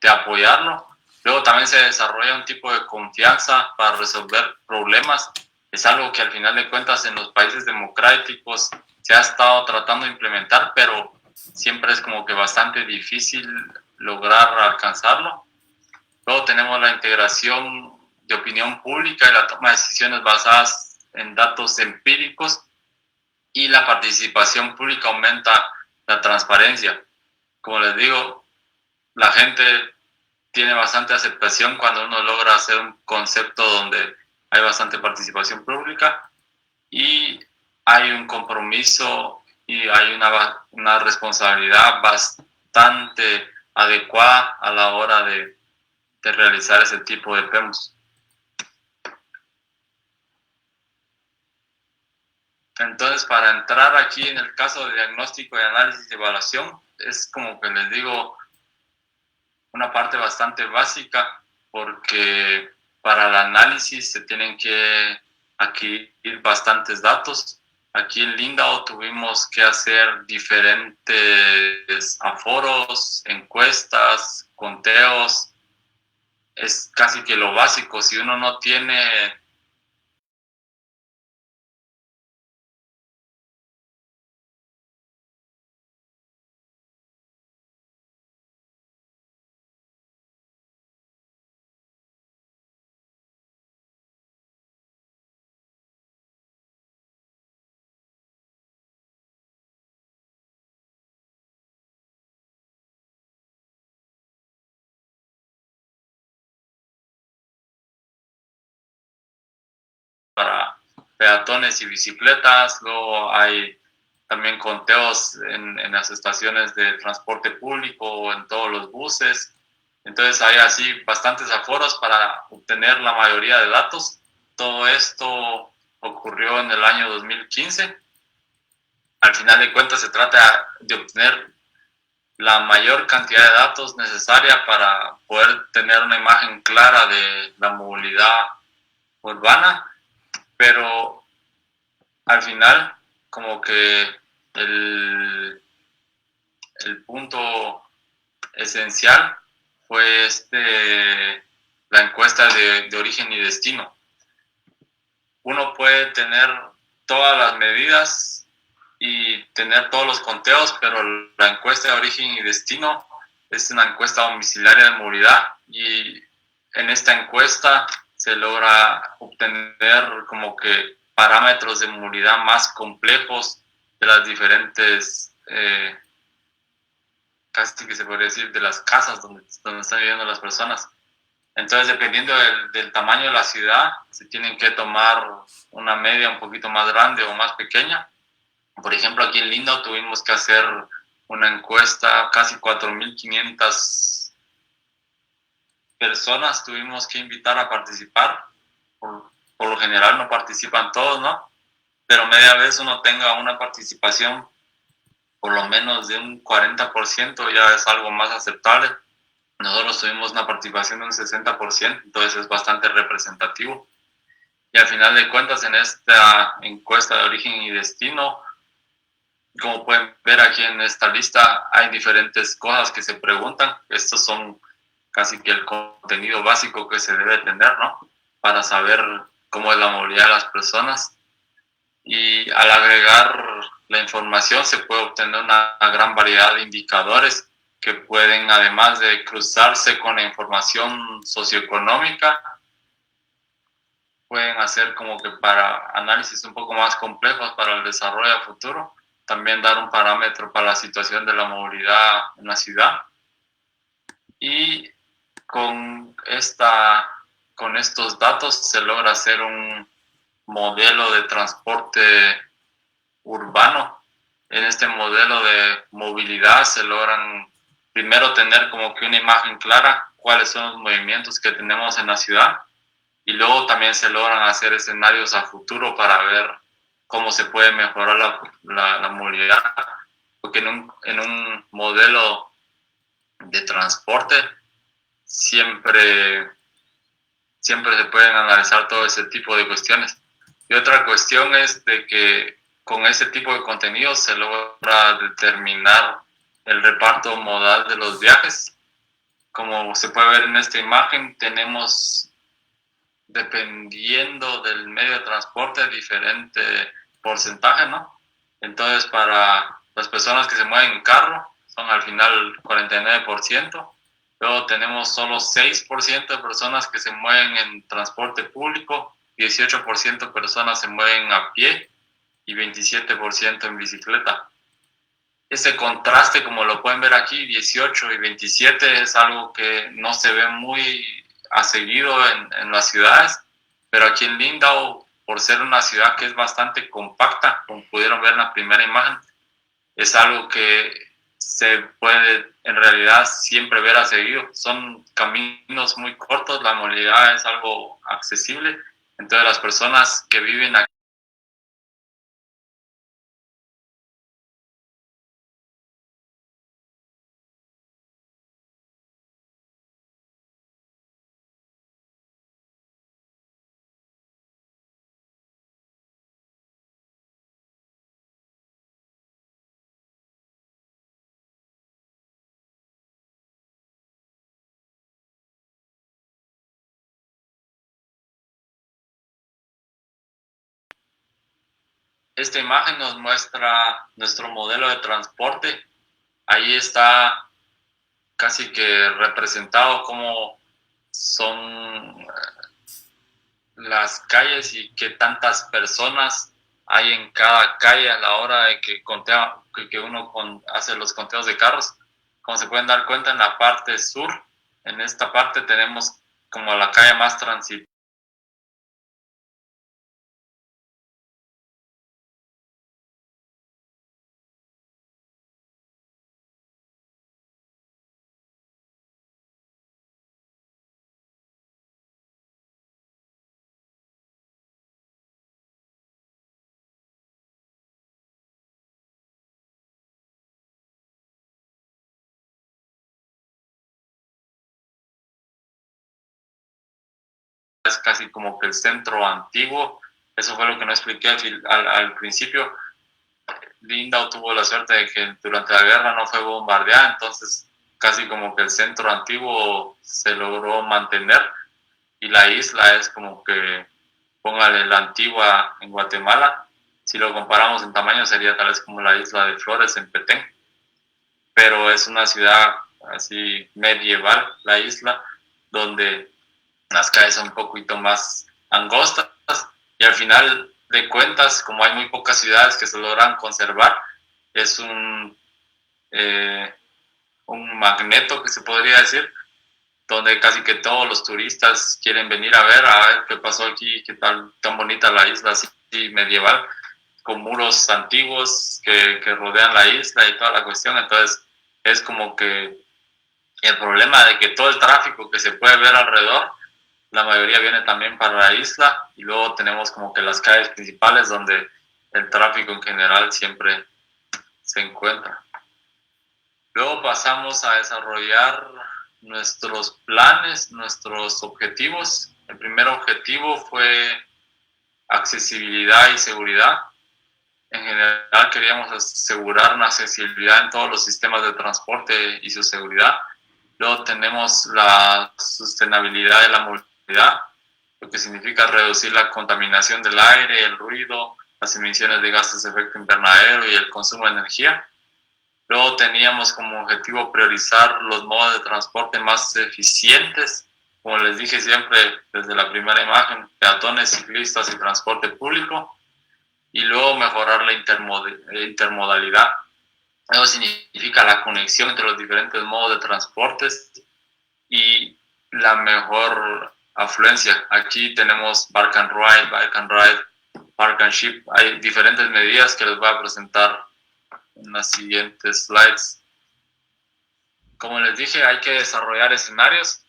apoyarlo. Luego también se desarrolla un tipo de confianza para resolver problemas. Es algo que al final de cuentas en los países democráticos se ha estado tratando de implementar, pero siempre es como que bastante difícil lograr alcanzarlo. Luego tenemos la integración de opinión pública y la toma de decisiones basadas en datos empíricos, y la participación pública aumenta la transparencia. Como les digo, la gente tiene bastante aceptación cuando uno logra hacer un concepto donde hay bastante participación pública y hay un compromiso y hay una responsabilidad bastante adecuada a la hora de realizar ese tipo de PEMOS. Entonces, para entrar aquí en el caso de diagnóstico de análisis y evaluación, es como que les digo, una parte bastante básica, porque para el análisis se tienen que adquirir bastantes datos. Aquí en Lindau tuvimos que hacer diferentes aforos, encuestas, conteos. Es casi que lo básico. Si uno no tiene para peatones y bicicletas, luego hay también conteos en las estaciones de transporte público, en todos los buses. Entonces hay así bastantes aforos para obtener la mayoría de datos. Todo esto ocurrió en el año 2015. Al final de cuentas se trata de obtener la mayor cantidad de datos necesaria para poder tener una imagen clara de la movilidad urbana, pero al final como que el punto esencial fue la encuesta de origen y destino. Uno puede tener todas las medidas y tener todos los conteos, pero la encuesta de origen y destino es una encuesta domiciliaria de movilidad y en esta encuesta se logra obtener como que parámetros de movilidad más complejos de las diferentes, casi que se podría decir, de las casas donde están viviendo las personas. Entonces, dependiendo del tamaño de la ciudad, se tienen que tomar una media un poquito más grande o más pequeña. Por ejemplo, aquí en Lindau tuvimos que hacer una encuesta, casi 4.500 personas tuvimos que invitar a participar. Por lo general no participan todos, ¿no? Pero media vez uno tenga una participación por lo menos de un 40%, ya es algo más aceptable. Nosotros tuvimos una participación de un 60%, entonces es bastante representativo. Y al final de cuentas, en esta encuesta de origen y destino, como pueden ver aquí en esta lista, hay diferentes cosas que se preguntan. Estos son casi que el contenido básico que se debe tener, ¿no? Para saber cómo es la movilidad de las personas. Y al agregar la información se puede obtener una gran variedad de indicadores que pueden, además de cruzarse con la información socioeconómica, pueden hacer como que para análisis un poco más complejos para el desarrollo a futuro, también dar un parámetro para la situación de la movilidad en la ciudad. Y con estos datos se logra hacer un modelo de transporte urbano. En este modelo de movilidad se logran primero tener como que una imagen clara cuáles son los movimientos que tenemos en la ciudad y luego también se logran hacer escenarios a futuro para ver cómo se puede mejorar la movilidad, porque en un modelo de transporte siempre se pueden analizar todo ese tipo de cuestiones. Y otra cuestión es de que con ese tipo de contenido se logra determinar el reparto modal de los viajes. Como se puede ver en esta imagen, tenemos, dependiendo del medio de transporte, diferente porcentaje, ¿no? Entonces, para las personas que se mueven en carro, son al final 49%. Luego tenemos solo 6% de personas que se mueven en transporte público, 18% de personas se mueven a pie y 27% en bicicleta. Ese contraste, como lo pueden ver aquí, 18 y 27, es algo que no se ve muy a seguido en las ciudades. Pero aquí en Lindau, por ser una ciudad que es bastante compacta, como pudieron ver en la primera imagen, es algo que se puede en realidad siempre ver a seguido. Son caminos muy cortos, la movilidad es algo accesible. Entonces las personas que viven aquí, esta imagen nos muestra nuestro modelo de transporte. Ahí está casi que representado cómo son las calles y qué tantas personas hay en cada calle a la hora de que uno hace los conteos de carros. Como se pueden dar cuenta, en la parte sur, en esta parte tenemos como la calle más transitada. Es casi como que el centro antiguo. Eso fue lo que no expliqué al principio. Lindau tuvo la suerte de que durante la guerra no fue bombardeada, entonces casi como que el centro antiguo se logró mantener y la isla es como que, póngale la antigua en Guatemala, si lo comparamos en tamaño sería tal vez como la isla de Flores en Petén, pero es una ciudad así medieval, la isla, donde las calles son un poquito más angostas y al final de cuentas, como hay muy pocas ciudades que se logran conservar, es un magneto que se podría decir, donde casi que todos los turistas quieren venir a ver qué pasó aquí, qué tal, tan bonita la isla así medieval, con muros antiguos que rodean la isla y toda la cuestión. Entonces es como que el problema de que todo el tráfico que se puede ver alrededor, la mayoría viene también para la isla y luego tenemos como que las calles principales donde el tráfico en general siempre se encuentra. Luego pasamos a desarrollar nuestros planes, nuestros objetivos. El primer objetivo fue accesibilidad y seguridad. En general queríamos asegurar una accesibilidad en todos los sistemas de transporte y su seguridad. Luego tenemos la sostenibilidad de la movilidad, lo que significa reducir la contaminación del aire, el ruido, las emisiones de gases de efecto invernadero y el consumo de energía. Luego teníamos como objetivo priorizar los modos de transporte más eficientes, como les dije siempre desde la primera imagen, peatones, ciclistas y transporte público. Y luego mejorar la intermodalidad. Eso significa la conexión entre los diferentes modos de transportes y la mejor afluencia. Aquí tenemos Park and Ride, Park and Ship. Hay diferentes medidas que les voy a presentar en las siguientes slides. Como les dije, hay que desarrollar escenarios.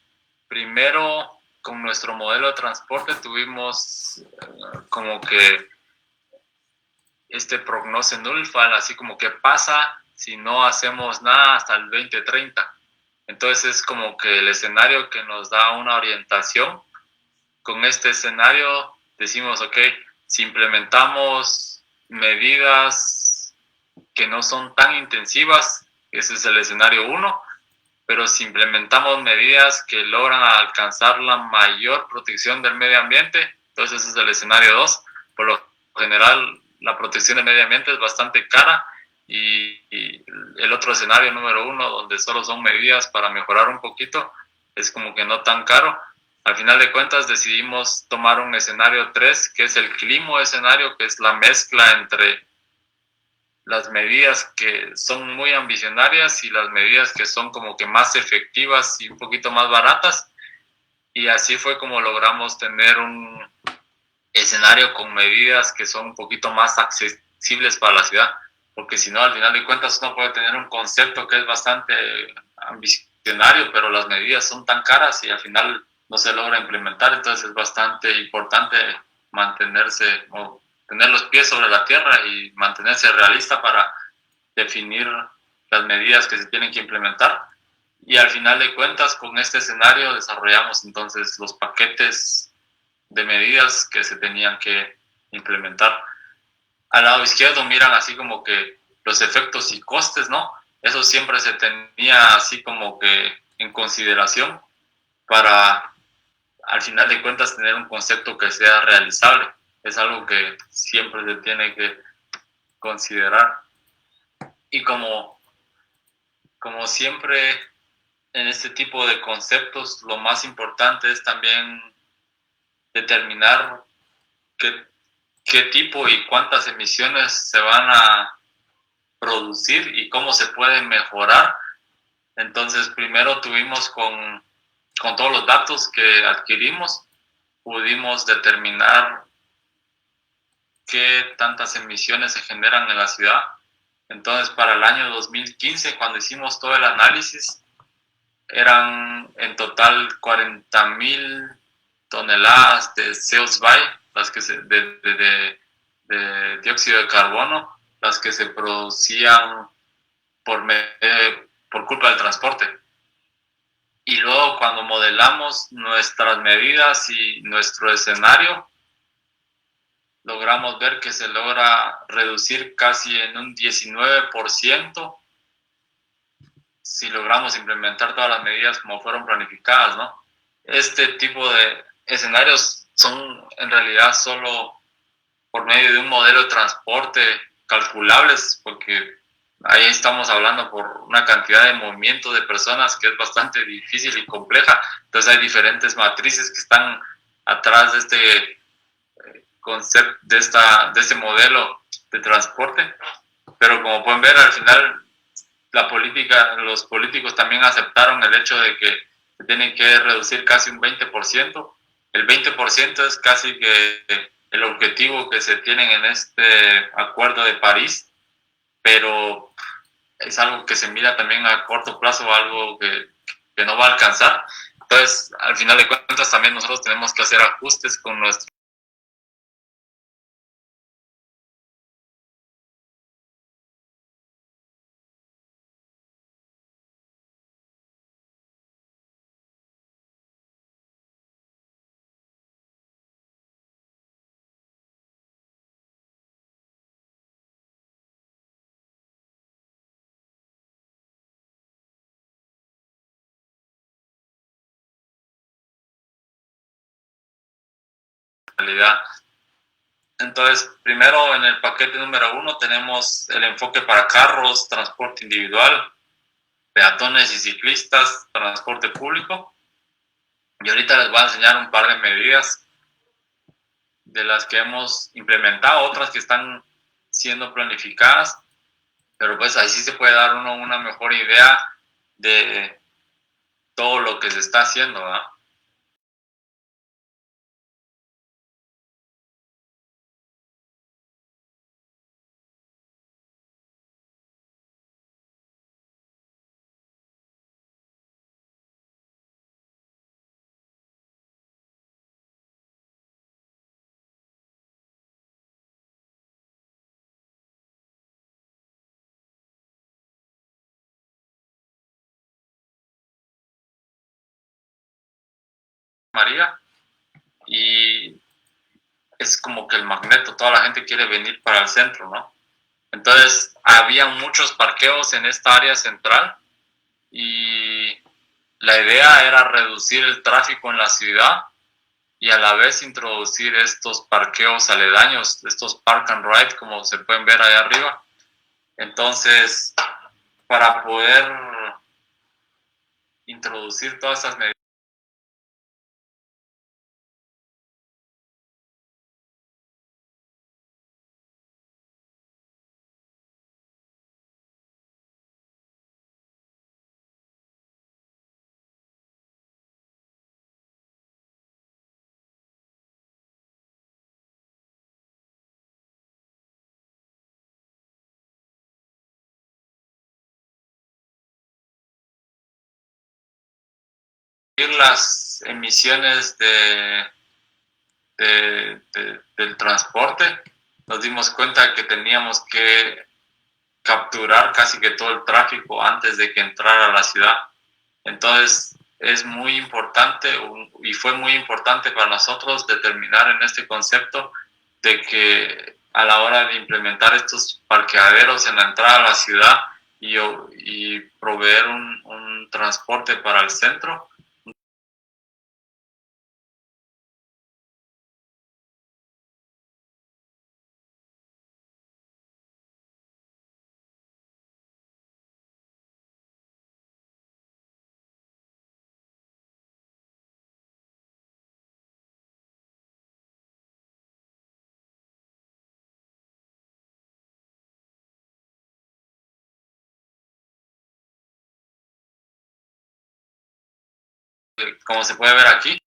Primero, con nuestro modelo de transporte tuvimos como que este prognose null, así como que pasa si no hacemos nada hasta el 2030. Entonces es como que el escenario que nos da una orientación. Con este escenario decimos, ok, si implementamos medidas que no son tan intensivas, ese es el escenario 1, pero si implementamos medidas que logran alcanzar la mayor protección del medio ambiente, entonces ese es el escenario 2. Por lo general, la protección del medio ambiente es bastante cara y el otro escenario número 1, donde solo son medidas para mejorar un poquito, es como que no tan caro. Al final de cuentas decidimos tomar un escenario 3, que es el clima escenario, que es la mezcla entre las medidas que son muy ambicionarias y las medidas que son como que más efectivas y un poquito más baratas. Y así fue como logramos tener un escenario con medidas que son un poquito más accesibles para la ciudad, porque si no, al final de cuentas uno puede tener un concepto que es bastante ambicionario, pero las medidas son tan caras y al final no se logra implementar. Entonces es bastante importante mantenerse o tener los pies sobre la tierra y mantenerse realista para definir las medidas que se tienen que implementar. Y al final de cuentas, con este escenario desarrollamos entonces los paquetes de medidas que se tenían que implementar. Al lado izquierdo miran así como que los efectos y costes, ¿no? Eso siempre se tenía así como que en consideración para, al final de cuentas, tener un concepto que sea realizable. Es algo que siempre se tiene que considerar. Y como siempre en este tipo de conceptos, lo más importante es también determinar qué tipo y cuántas emisiones se van a producir y cómo se pueden mejorar. Entonces, primero tuvimos con todos los datos que adquirimos, pudimos determinar qué tantas emisiones se generan en la ciudad. Entonces, para el año 2015, cuando hicimos todo el análisis, eran en total 40.000 toneladas de CO2, las que de dióxido de carbono, las que se producían por, por culpa del transporte. Y luego cuando modelamos nuestras medidas y nuestro escenario, logramos ver que se logra reducir casi en un 19% si logramos implementar todas las medidas como fueron planificadas, ¿no? Este tipo de escenarios son en realidad solo por medio de un modelo de transporte calculables, porque ahí estamos hablando por una cantidad de movimiento de personas que es bastante difícil y compleja. Entonces hay diferentes matrices que están atrás de este concepto, de este modelo de transporte. Pero como pueden ver, al final los políticos también aceptaron el hecho de que se tienen que reducir casi un 20%. El 20% es casi que el objetivo que se tienen en este Acuerdo de París, pero es algo que se mira también a corto plazo, algo que no va a alcanzar. Entonces, al final de cuentas, también nosotros tenemos que hacer ajustes con nuestra realidad. Entonces, primero en el paquete número 1 tenemos el enfoque para carros, transporte individual, peatones y ciclistas, transporte público. Y ahorita les voy a enseñar un par de medidas de las que hemos implementado, otras que están siendo planificadas, pero pues ahí sí se puede dar uno una mejor idea de todo lo que se está haciendo, ¿verdad? María, y es como que el magneto, toda la gente quiere venir para el centro, ¿no? Entonces, había muchos parqueos en esta área central y la idea era reducir el tráfico en la ciudad y a la vez introducir estos parqueos aledaños, estos park and ride, como se pueden ver ahí arriba. Entonces, para poder introducir todas estas medidas, las emisiones del transporte, nos dimos cuenta que teníamos que capturar casi que todo el tráfico antes de que entrara a la ciudad. Entonces es muy importante y fue muy importante para nosotros determinar en este concepto de que a la hora de implementar estos parqueaderos en la entrada a la ciudad y proveer un transporte para el centro, como se puede ver aquí.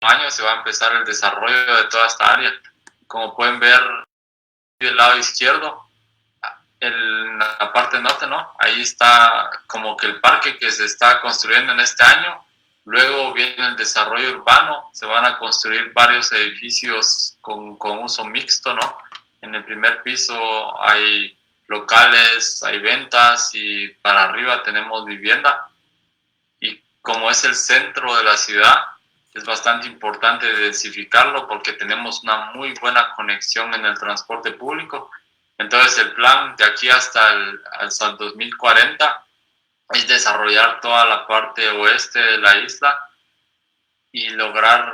Año se va a empezar el desarrollo de toda esta área. Como pueden ver del lado izquierdo, en la parte norte, ¿no? Ahí está como que el parque que se está construyendo en este año. Luego viene el desarrollo urbano, se van a construir varios edificios con uso mixto, ¿no? En el primer piso hay locales, hay ventas y para arriba tenemos vivienda. Y como es el centro de la ciudad, es bastante importante densificarlo porque tenemos una muy buena conexión en el transporte público. Entonces el plan de aquí hasta el 2040 es desarrollar toda la parte oeste de la isla y lograr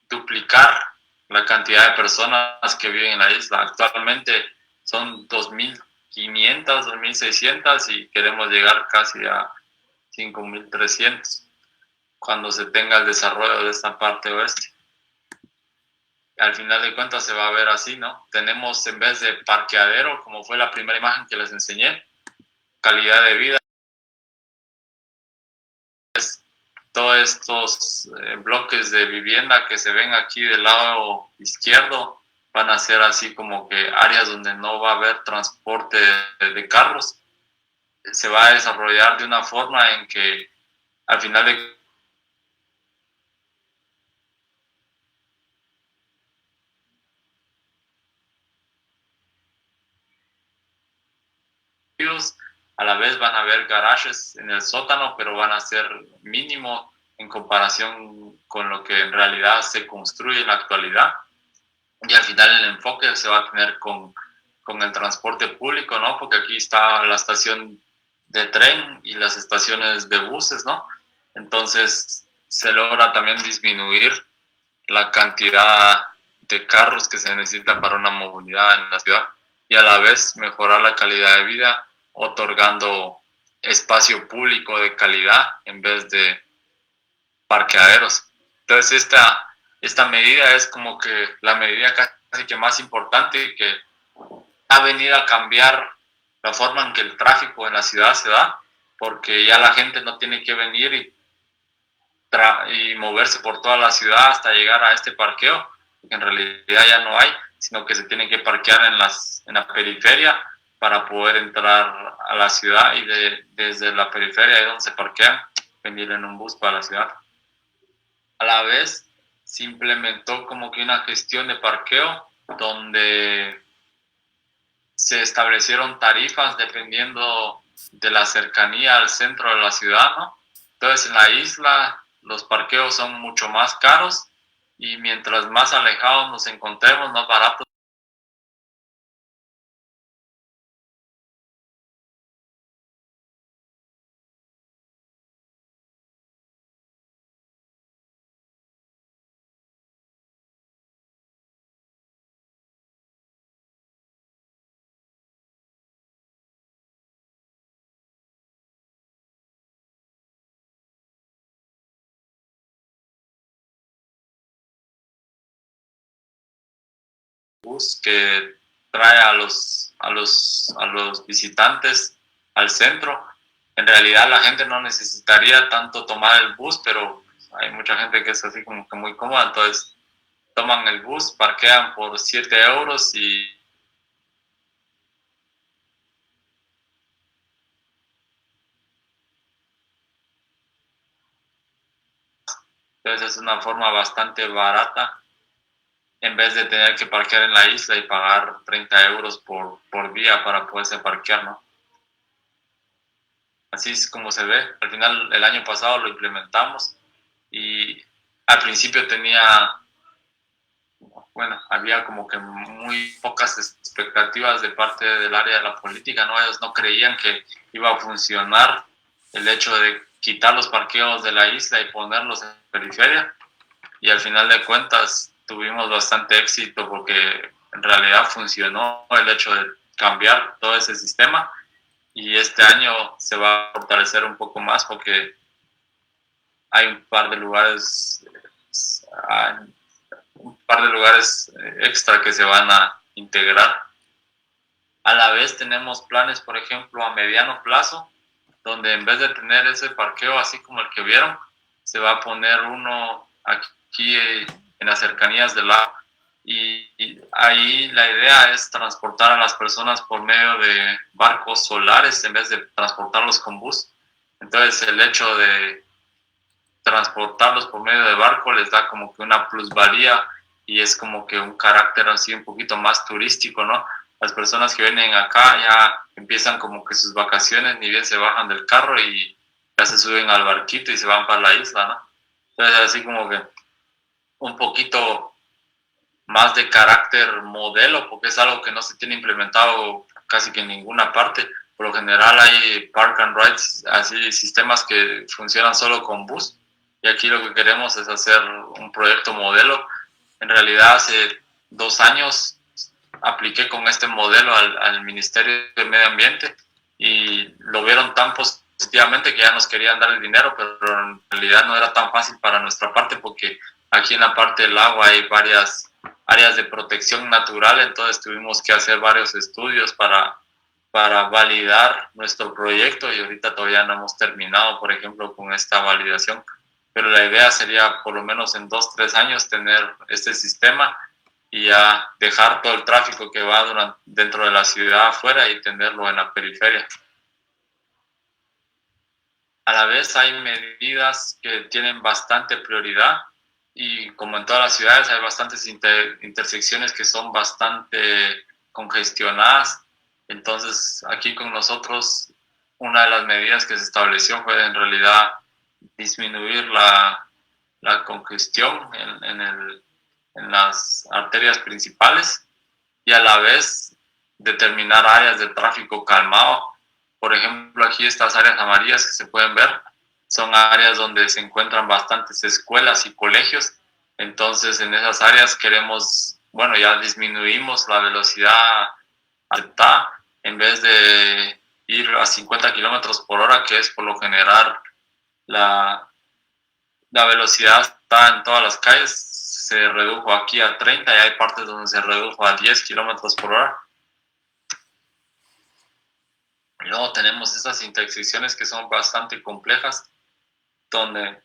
duplicar la cantidad de personas que viven en la isla. Actualmente son 2.500, 2.600 y queremos llegar casi a 5.300 cuando se tenga el desarrollo de esta parte oeste. Al final de cuentas se va a ver así, ¿no? Tenemos en vez de parqueadero, como fue la primera imagen que les enseñé, calidad de vida. Todos estos bloques de vivienda que se ven aquí del lado izquierdo van a ser así como que áreas donde no va a haber transporte de carros. Se va a desarrollar de una forma en que al final de a la vez van a haber garajes en el sótano, pero van a ser mínimo en comparación con lo que en realidad se construye en la actualidad. Y al final el enfoque se va a tener con el transporte público, ¿no? Porque aquí está la estación de tren y las estaciones de buses, ¿no? Entonces se logra también disminuir la cantidad de carros que se necesitan para una movilidad en la ciudad y a la vez mejorar la calidad de vida otorgando espacio público de calidad en vez de parqueaderos. Entonces esta medida es como que la medida casi que más importante que ha venido a cambiar la forma en que el tráfico en la ciudad se da, porque ya la gente no tiene que venir y moverse por toda la ciudad hasta llegar a este parqueo, que en realidad ya no hay, sino que se tienen que parquear en la periferia para poder entrar a la ciudad y desde la periferia, ahí donde se parquean, venir en un bus para la ciudad. A la vez se implementó como que una gestión de parqueo donde se establecieron tarifas dependiendo de la cercanía al centro de la ciudad, ¿no? Entonces en la isla los parqueos son mucho más caros y mientras más alejados nos encontremos, más baratos bus que trae a los visitantes al centro. En realidad la gente no necesitaría tanto tomar el bus, pero hay mucha gente que es así como que muy cómoda, entonces toman el bus, parquean por 7 euros y entonces es una forma bastante barata en vez de tener que parquear en la isla y pagar 30 euros por día para poderse parquear, ¿no? Así es como se ve. Al final, el año pasado lo implementamos y al principio había como que muy pocas expectativas de parte del área de la política, ¿no? Ellos no creían que iba a funcionar el hecho de quitar los parqueos de la isla y ponerlos en periferia, y al final de cuentas tuvimos bastante éxito porque en realidad funcionó el hecho de cambiar todo ese sistema, y este año se va a fortalecer un poco más porque hay un par de lugares extra que se van a integrar. A la vez tenemos planes, por ejemplo, a mediano plazo, donde en vez de tener ese parqueo así como el que vieron, se va a poner uno aquí en las cercanías del lago. Y ahí la idea es transportar a las personas por medio de barcos solares en vez de transportarlos con bus. Entonces el hecho de transportarlos por medio de barco les da como que una plusvalía y es como que un carácter así un poquito más turístico, ¿no? Las personas que vienen acá ya empiezan como que sus vacaciones, ni bien se bajan del carro y ya se suben al barquito y se van para la isla, ¿no? Entonces así como que un poquito más de carácter modelo, porque es algo que no se tiene implementado casi que en ninguna parte. Por lo general hay park and rides, así sistemas que funcionan solo con bus, y aquí lo que queremos es hacer un proyecto modelo. En realidad hace 2 años apliqué con este modelo al Ministerio de Medio Ambiente y lo vieron tan positivamente que ya nos querían dar el dinero, pero en realidad no era tan fácil para nuestra parte porque aquí en la parte del agua hay varias áreas de protección natural, entonces tuvimos que hacer varios estudios para validar nuestro proyecto y ahorita todavía no hemos terminado, por ejemplo, con esta validación. Pero la idea sería por lo menos en 2-3 años tener este sistema y ya dejar todo el tráfico que va dentro de la ciudad afuera y tenerlo en la periferia. A la vez hay medidas que tienen bastante prioridad y como en todas las ciudades hay bastantes intersecciones que son bastante congestionadas. Entonces aquí con nosotros una de las medidas que se estableció fue en realidad disminuir la congestión en las arterias principales y a la vez determinar áreas de tráfico calmado. Por ejemplo, aquí estas áreas amarillas que se pueden ver son áreas donde se encuentran bastantes escuelas y colegios. Entonces, en esas áreas ya disminuimos la velocidad aceptada en vez de ir a 50 kilómetros por hora, que es por lo general la velocidad está en todas las calles, se redujo aquí a 30 y hay partes donde se redujo a 10 kilómetros por hora. Y luego tenemos estas intersecciones que son bastante complejas, donde,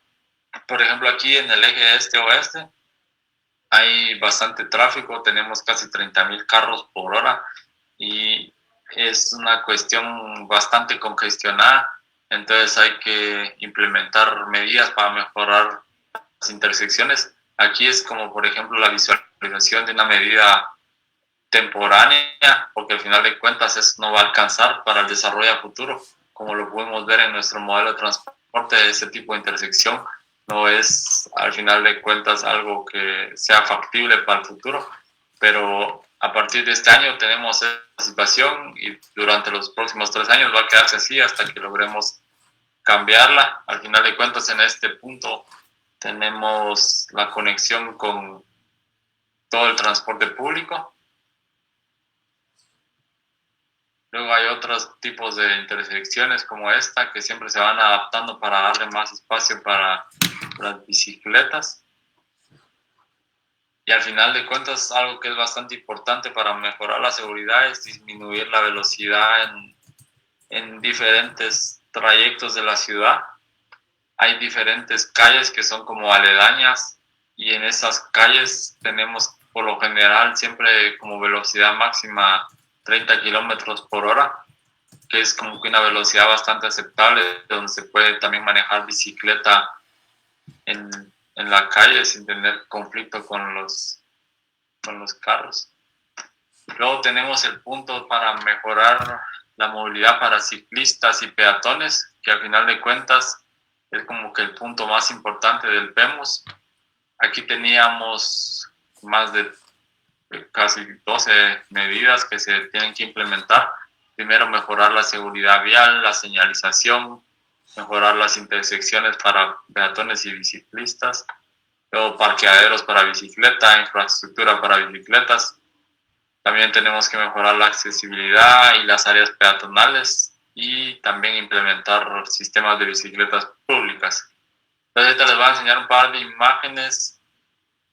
por ejemplo, aquí en el eje este-oeste hay bastante tráfico, tenemos casi 30,000 carros por hora y es una cuestión bastante congestionada. Entonces hay que implementar medidas para mejorar las intersecciones. Aquí es como, por ejemplo, la visualización de una medida temporánea, porque al final de cuentas eso no va a alcanzar para el desarrollo a futuro. Como lo podemos ver en nuestro modelo de transporte, ese tipo de intersección no es al final de cuentas algo que sea factible para el futuro, pero a partir de este año tenemos esa situación y durante los próximos 3 años va a quedarse así hasta que logremos cambiarla. Al final de cuentas, en este punto tenemos la conexión con todo el transporte público. Luego hay otros tipos de intersecciones como esta que siempre se van adaptando para darle más espacio para las bicicletas. Y al final de cuentas, algo que es bastante importante para mejorar la seguridad es disminuir la velocidad en diferentes trayectos de la ciudad. Hay diferentes calles que son como aledañas y en esas calles tenemos por lo general siempre como velocidad máxima 30 kilómetros por hora, que es como que una velocidad bastante aceptable, donde se puede también manejar bicicleta en la calle sin tener conflicto con los carros. Luego tenemos el punto para mejorar la movilidad para ciclistas y peatones, que al final de cuentas es como que el punto más importante del PEMUS. Aquí teníamos más de casi 12 medidas que se tienen que implementar. Primero, mejorar la seguridad vial, la señalización, mejorar las intersecciones para peatones y biciclistas, luego parqueaderos para bicicleta, infraestructura para bicicletas. También tenemos que mejorar la accesibilidad y las áreas peatonales y también implementar sistemas de bicicletas públicas. Entonces ahorita les voy a enseñar un par de imágenes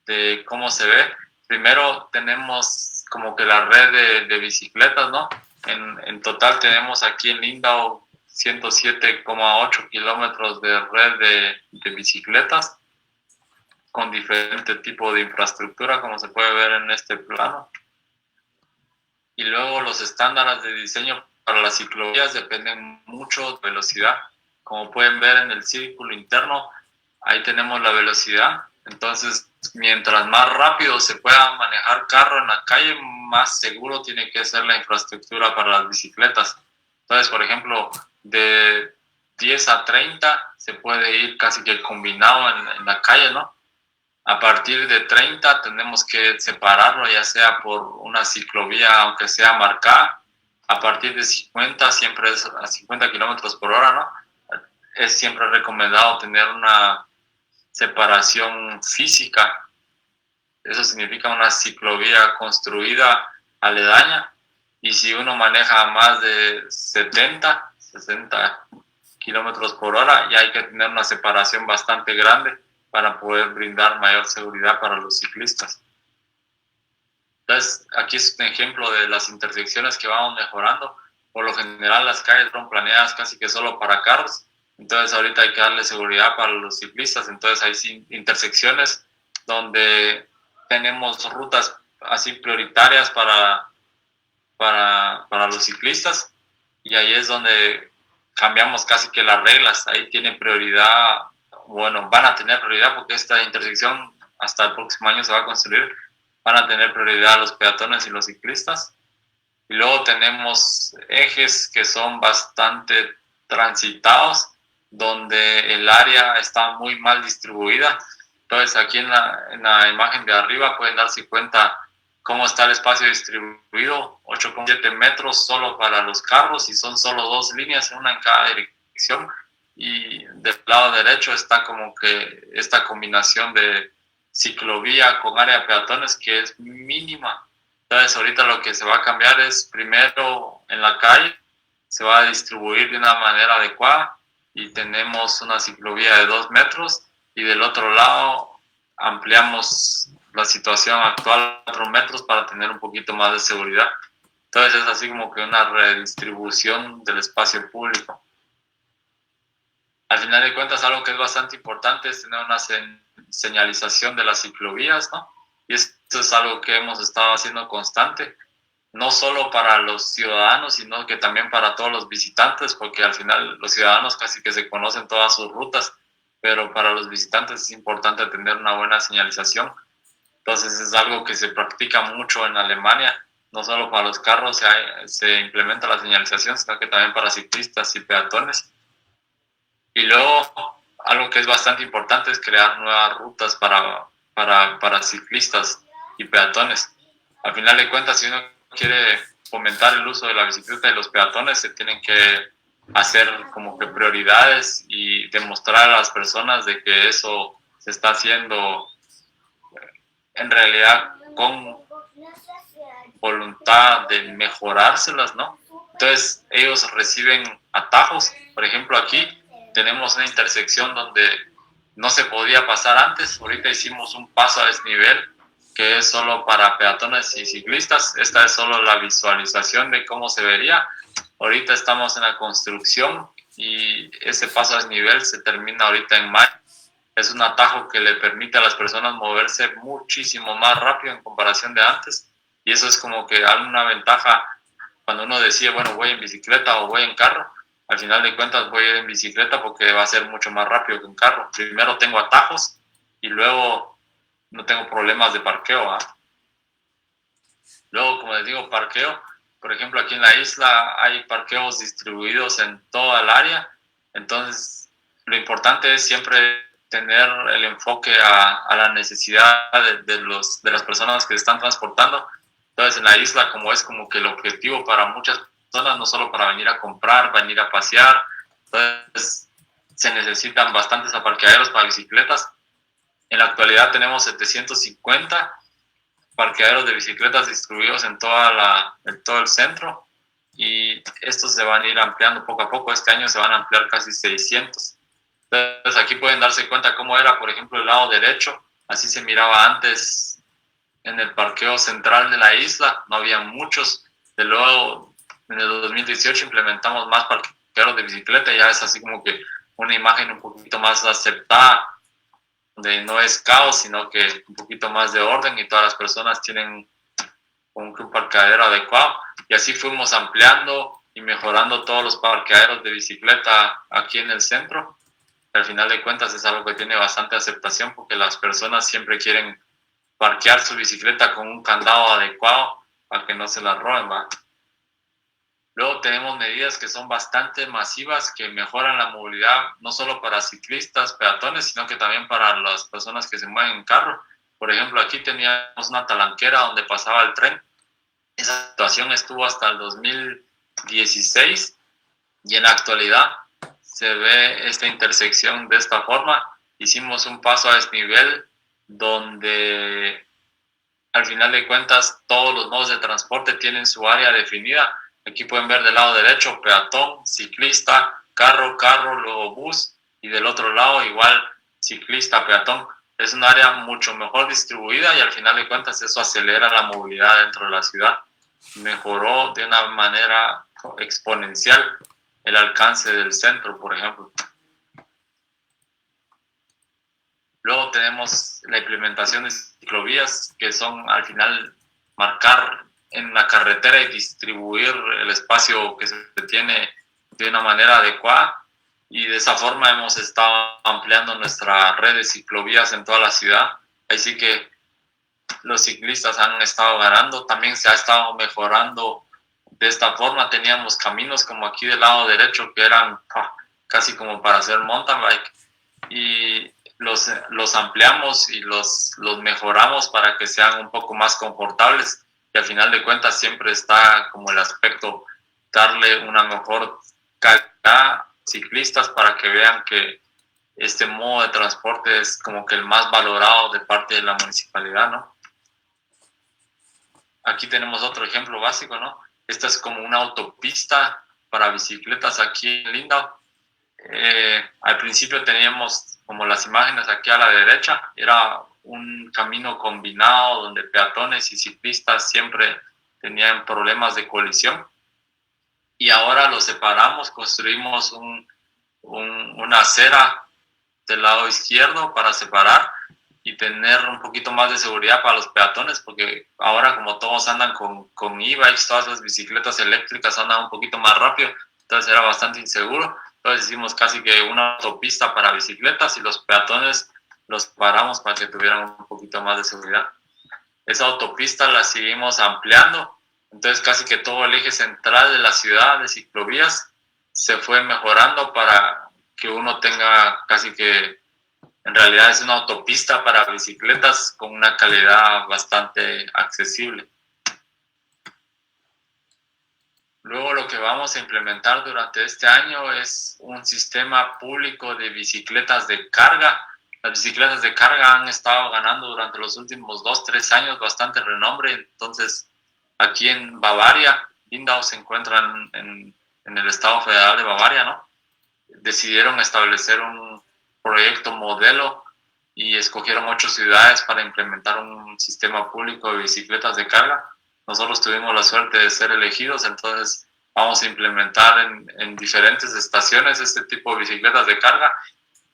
de cómo se ve. Primero tenemos como que la red de bicicletas, ¿no? En total tenemos aquí en Lindau 107,8 kilómetros de red de bicicletas con diferente tipo de infraestructura, como se puede ver en este plano. Y luego los estándares de diseño para las ciclovías dependen mucho de velocidad. Como pueden ver en el círculo interno, ahí tenemos la velocidad. Entonces, mientras más rápido se pueda manejar carro en la calle, más seguro tiene que ser la infraestructura para las bicicletas. Entonces, por ejemplo, de 10 a 30 se puede ir casi que combinado en la calle, ¿no? A partir de 30 tenemos que separarlo, ya sea por una ciclovía, aunque sea marcada. A partir de 50, siempre es a 50 kilómetros por hora, ¿no? Es siempre recomendado tener una separación física. Eso significa una ciclovía construida aledaña. Y si uno maneja más de 70, 60 kilómetros por hora, ya hay que tener una separación bastante grande para poder brindar mayor seguridad para los ciclistas. Entonces, aquí es un ejemplo de las intersecciones que vamos mejorando. Por lo general, las calles son planeadas casi que solo para carros. Entonces, ahorita hay que darle seguridad para los ciclistas. Entonces, hay intersecciones donde tenemos rutas así prioritarias para los ciclistas. Y ahí es donde cambiamos casi que las reglas. Ahí tiene prioridad, bueno, van a tener prioridad porque esta intersección hasta el próximo año se va a construir. Van a tener prioridad los peatones y los ciclistas. Y luego tenemos ejes que son bastante transitados, donde el área está muy mal distribuida. Entonces aquí en la imagen de arriba pueden darse cuenta cómo está el espacio distribuido, 8,7 metros solo para los carros y son solo 2 líneas, una en cada dirección. Y del lado derecho está como que esta combinación de ciclovía con área de peatones que es mínima. Entonces ahorita lo que se va a cambiar es primero en la calle, se va a distribuir de una manera adecuada y tenemos una ciclovía de 2 metros y del otro lado ampliamos la situación actual a 4 metros para tener un poquito más de seguridad. Entonces es así como que una redistribución del espacio público. Al final de cuentas, algo que es bastante importante es tener una señalización de las ciclovías, ¿no? Y esto es algo que hemos estado haciendo constante, no solo para los ciudadanos, sino que también para todos los visitantes, porque al final los ciudadanos casi que se conocen todas sus rutas, pero para los visitantes es importante tener una buena señalización. Entonces es algo que se practica mucho en Alemania, no solo para los carros se implementa la señalización, sino que también para ciclistas y peatones. Y luego, algo que es bastante importante es crear nuevas rutas para ciclistas y peatones. Al final de cuentas, si uno quiere fomentar el uso de la bicicleta y los peatones, se tienen que hacer como que prioridades y demostrar a las personas de que eso se está haciendo en realidad con voluntad de mejorárselas, ¿no? Entonces, ellos reciben atajos. Por ejemplo, aquí tenemos una intersección donde no se podía pasar antes. Ahorita hicimos un paso a desnivel que es solo para peatones y ciclistas. Esta es solo la visualización de cómo se vería. Ahorita estamos en la construcción y ese paso a desnivel se termina ahorita en mayo. Es un atajo que le permite a las personas moverse muchísimo más rápido en comparación de antes, y eso es como que alguna ventaja cuando uno decide, bueno, voy en bicicleta o voy en carro. Al final de cuentas voy en bicicleta porque va a ser mucho más rápido que un carro. Primero tengo atajos y luego no tengo problemas de parqueo. Luego, como les digo, parqueo. Por ejemplo, aquí en la isla hay parqueos distribuidos en toda el área. Entonces, lo importante es siempre tener el enfoque a la necesidad de las personas que se están transportando. Entonces, en la isla, como es como que el objetivo para muchas personas, no solo para venir a comprar, venir a pasear, entonces se necesitan bastantes aparqueaderos para bicicletas. En la actualidad tenemos 750 parqueaderos de bicicletas distribuidos en todo el centro, y estos se van a ir ampliando poco a poco. Este año se van a ampliar casi 600. Entonces aquí pueden darse cuenta cómo era, por ejemplo, el lado derecho. Así se miraba antes en el parqueo central de la isla, no había muchos. De luego, en el 2018 implementamos más parqueaderos de bicicleta, y ya es así como que una imagen un poquito más aceptada, donde no es caos, sino que un poquito más de orden y todas las personas tienen un parqueadero adecuado. Y así fuimos ampliando y mejorando todos los parqueaderos de bicicleta aquí en el centro. Al final de cuentas es algo que tiene bastante aceptación, porque las personas siempre quieren parquear su bicicleta con un candado adecuado para que no se la roben, ¿va? Luego tenemos medidas que son bastante masivas, que mejoran la movilidad no solo para ciclistas, peatones, sino que también para las personas que se mueven en carro. Por ejemplo, aquí teníamos una talanquera donde pasaba el tren. Esa situación estuvo hasta el 2016, y en la actualidad se ve esta intersección de esta forma. Hicimos un paso a desnivel donde al final de cuentas todos los modos de transporte tienen su área definida. Aquí pueden ver del lado derecho peatón, ciclista, carro, luego bus, y del otro lado igual ciclista, peatón. Es un área mucho mejor distribuida, y al final de cuentas eso acelera la movilidad dentro de la ciudad. Mejoró de una manera exponencial el alcance del centro, por ejemplo. Luego tenemos la implementación de ciclovías, que son al final marcar en la carretera y distribuir el espacio que se tiene de una manera adecuada, y de esa forma hemos estado ampliando nuestra red de ciclovías en toda la ciudad. Así que los ciclistas han estado ganando, también se ha estado mejorando de esta forma. Teníamos caminos como aquí del lado derecho que eran casi como para hacer mountain bike, y los ampliamos y los mejoramos para que sean un poco más confortables, y al final de cuentas siempre está como el aspecto darle una mejor calidad a ciclistas para que vean que este modo de transporte es como que el más valorado de parte de la municipalidad, ¿no? Aquí tenemos otro ejemplo básico, ¿no? Esta es como una autopista para bicicletas aquí en Lindau. Al principio teníamos como las imágenes aquí a la derecha, era un camino combinado donde peatones y ciclistas siempre tenían problemas de colisión, y ahora lo separamos, construimos una acera del lado izquierdo para separar y tener un poquito más de seguridad para los peatones, porque ahora como todos andan con e-bikes, todas las bicicletas eléctricas andan un poquito más rápido, entonces era bastante inseguro. Entonces hicimos casi que una autopista para bicicletas, y los peatones los paramos para que tuvieran un poquito más de seguridad. Esa autopista la seguimos ampliando, entonces casi que todo el eje central de la ciudad de ciclovías se fue mejorando para que uno tenga casi que, en realidad es una autopista para bicicletas con una calidad bastante accesible. Luego lo que vamos a implementar durante este año es un sistema público de bicicletas de carga. Las bicicletas de carga han estado ganando durante los últimos 2-3 años bastante renombre. Entonces, aquí en Bavaria, Lindau se encuentra en el estado federal de Bavaria, ¿no? Decidieron establecer un proyecto modelo y escogieron 8 ciudades para implementar un sistema público de bicicletas de carga. Nosotros tuvimos la suerte de ser elegidos, entonces vamos a implementar en diferentes estaciones este tipo de bicicletas de carga,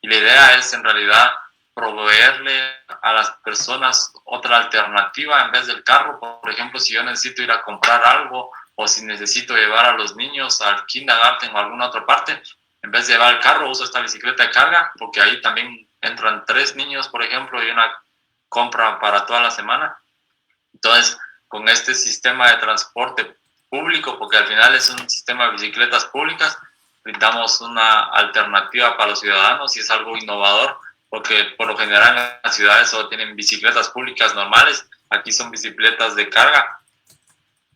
y la idea es en realidad proveerle a las personas otra alternativa en vez del carro. Por ejemplo, si yo necesito ir a comprar algo o si necesito llevar a los niños al kindergarten o a alguna otra parte, en vez de llevar el carro uso esta bicicleta de carga, porque ahí también entran 3 niños, por ejemplo, y una compra para toda la semana. Entonces, con este sistema de transporte público, porque al final es un sistema de bicicletas públicas, brindamos una alternativa para los ciudadanos y es algo innovador, porque por lo general en las ciudades solo tienen bicicletas públicas normales, aquí son bicicletas de carga,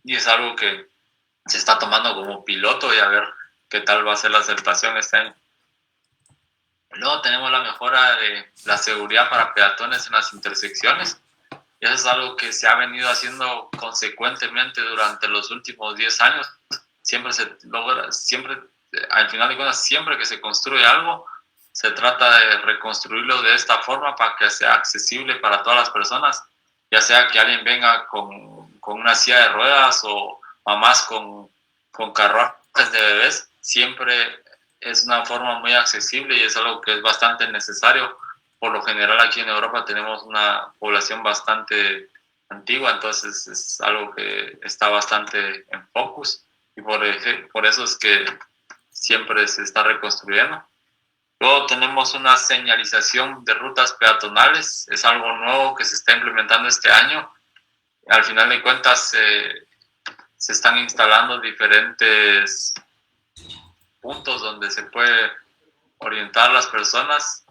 y es algo que se está tomando como piloto y a ver qué tal va a ser la aceptación este año. Luego tenemos la mejora de la seguridad para peatones en las intersecciones. Y eso es algo que se ha venido haciendo consecuentemente durante los últimos 10 años. Siempre se logra, al final de cuentas, siempre que se construye algo, se trata de reconstruirlo de esta forma para que sea accesible para todas las personas, ya sea que alguien venga con una silla de ruedas o mamás con carruajes de bebés, siempre es una forma muy accesible y es algo que es bastante necesario. Por lo general aquí en Europa tenemos una población bastante antigua, entonces es algo que está bastante en focus y por eso es que siempre se está reconstruyendo. Luego tenemos una señalización de rutas peatonales, es algo nuevo que se está implementando este año. Al final de cuentas se están instalando diferentes puntos donde se puede orientar a las personas.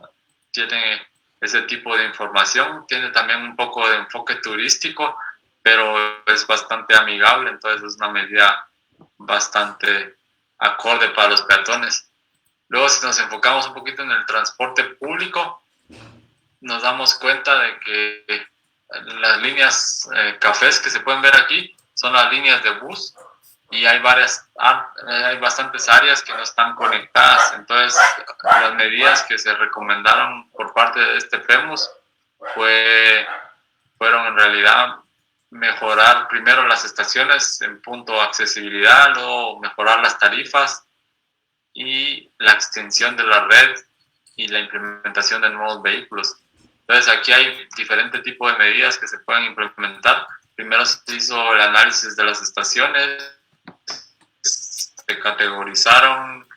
Tiene ese tipo de información, tiene también un poco de enfoque turístico, pero es bastante amigable, entonces es una medida bastante acorde para los peatones. Luego, si nos enfocamos un poquito en el transporte público, nos damos cuenta de que las líneas cafés que se pueden ver aquí son las líneas de bus, y hay bastantes áreas que no están conectadas. Entonces, las medidas que se recomendaron por parte de este PEMUS fueron en realidad mejorar primero las estaciones en punto de accesibilidad, luego mejorar las tarifas y la extensión de la red y la implementación de nuevos vehículos. Entonces, aquí hay diferentes tipos de medidas que se pueden implementar. Primero se hizo el análisis de las estaciones, se categorizaron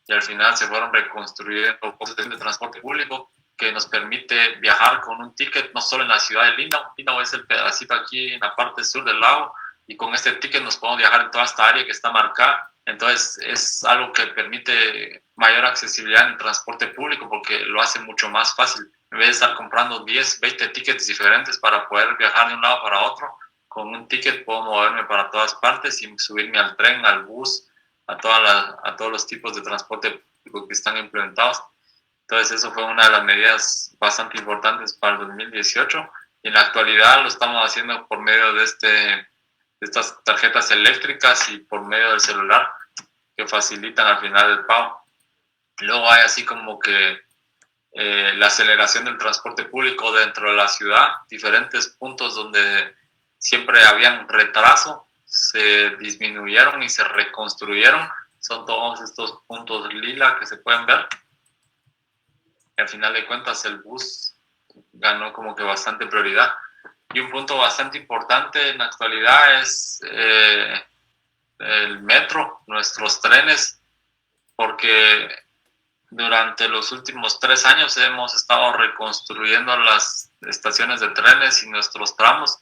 y al final se fueron reconstruyendo cosas de transporte público que nos permite viajar con un ticket no solo en la ciudad de Lindau. Lindau es el pedacito aquí en la parte sur del lago, y con este ticket nos podemos viajar en toda esta área que está marcada. Entonces es algo que permite mayor accesibilidad en el transporte público porque lo hace mucho más fácil. En vez de estar comprando 10, 20 tickets diferentes para poder viajar de un lado para otro, con un ticket puedo moverme para todas partes y subirme al tren, al bus, a todos los tipos de transporte público que están implementados. Entonces eso fue una de las medidas bastante importantes para el 2018, y en la actualidad lo estamos haciendo por medio de estas tarjetas eléctricas y por medio del celular, que facilitan al final el pago. Luego hay así como que la aceleración del transporte público dentro de la ciudad, diferentes puntos donde siempre habían retraso, se disminuyeron y se reconstruyeron. Son todos estos puntos lila que se pueden ver. Y al final de cuentas el bus ganó como que bastante prioridad. Y un punto bastante importante en la actualidad es el metro, nuestros trenes, porque durante los últimos 3 años hemos estado reconstruyendo las estaciones de trenes y nuestros tramos.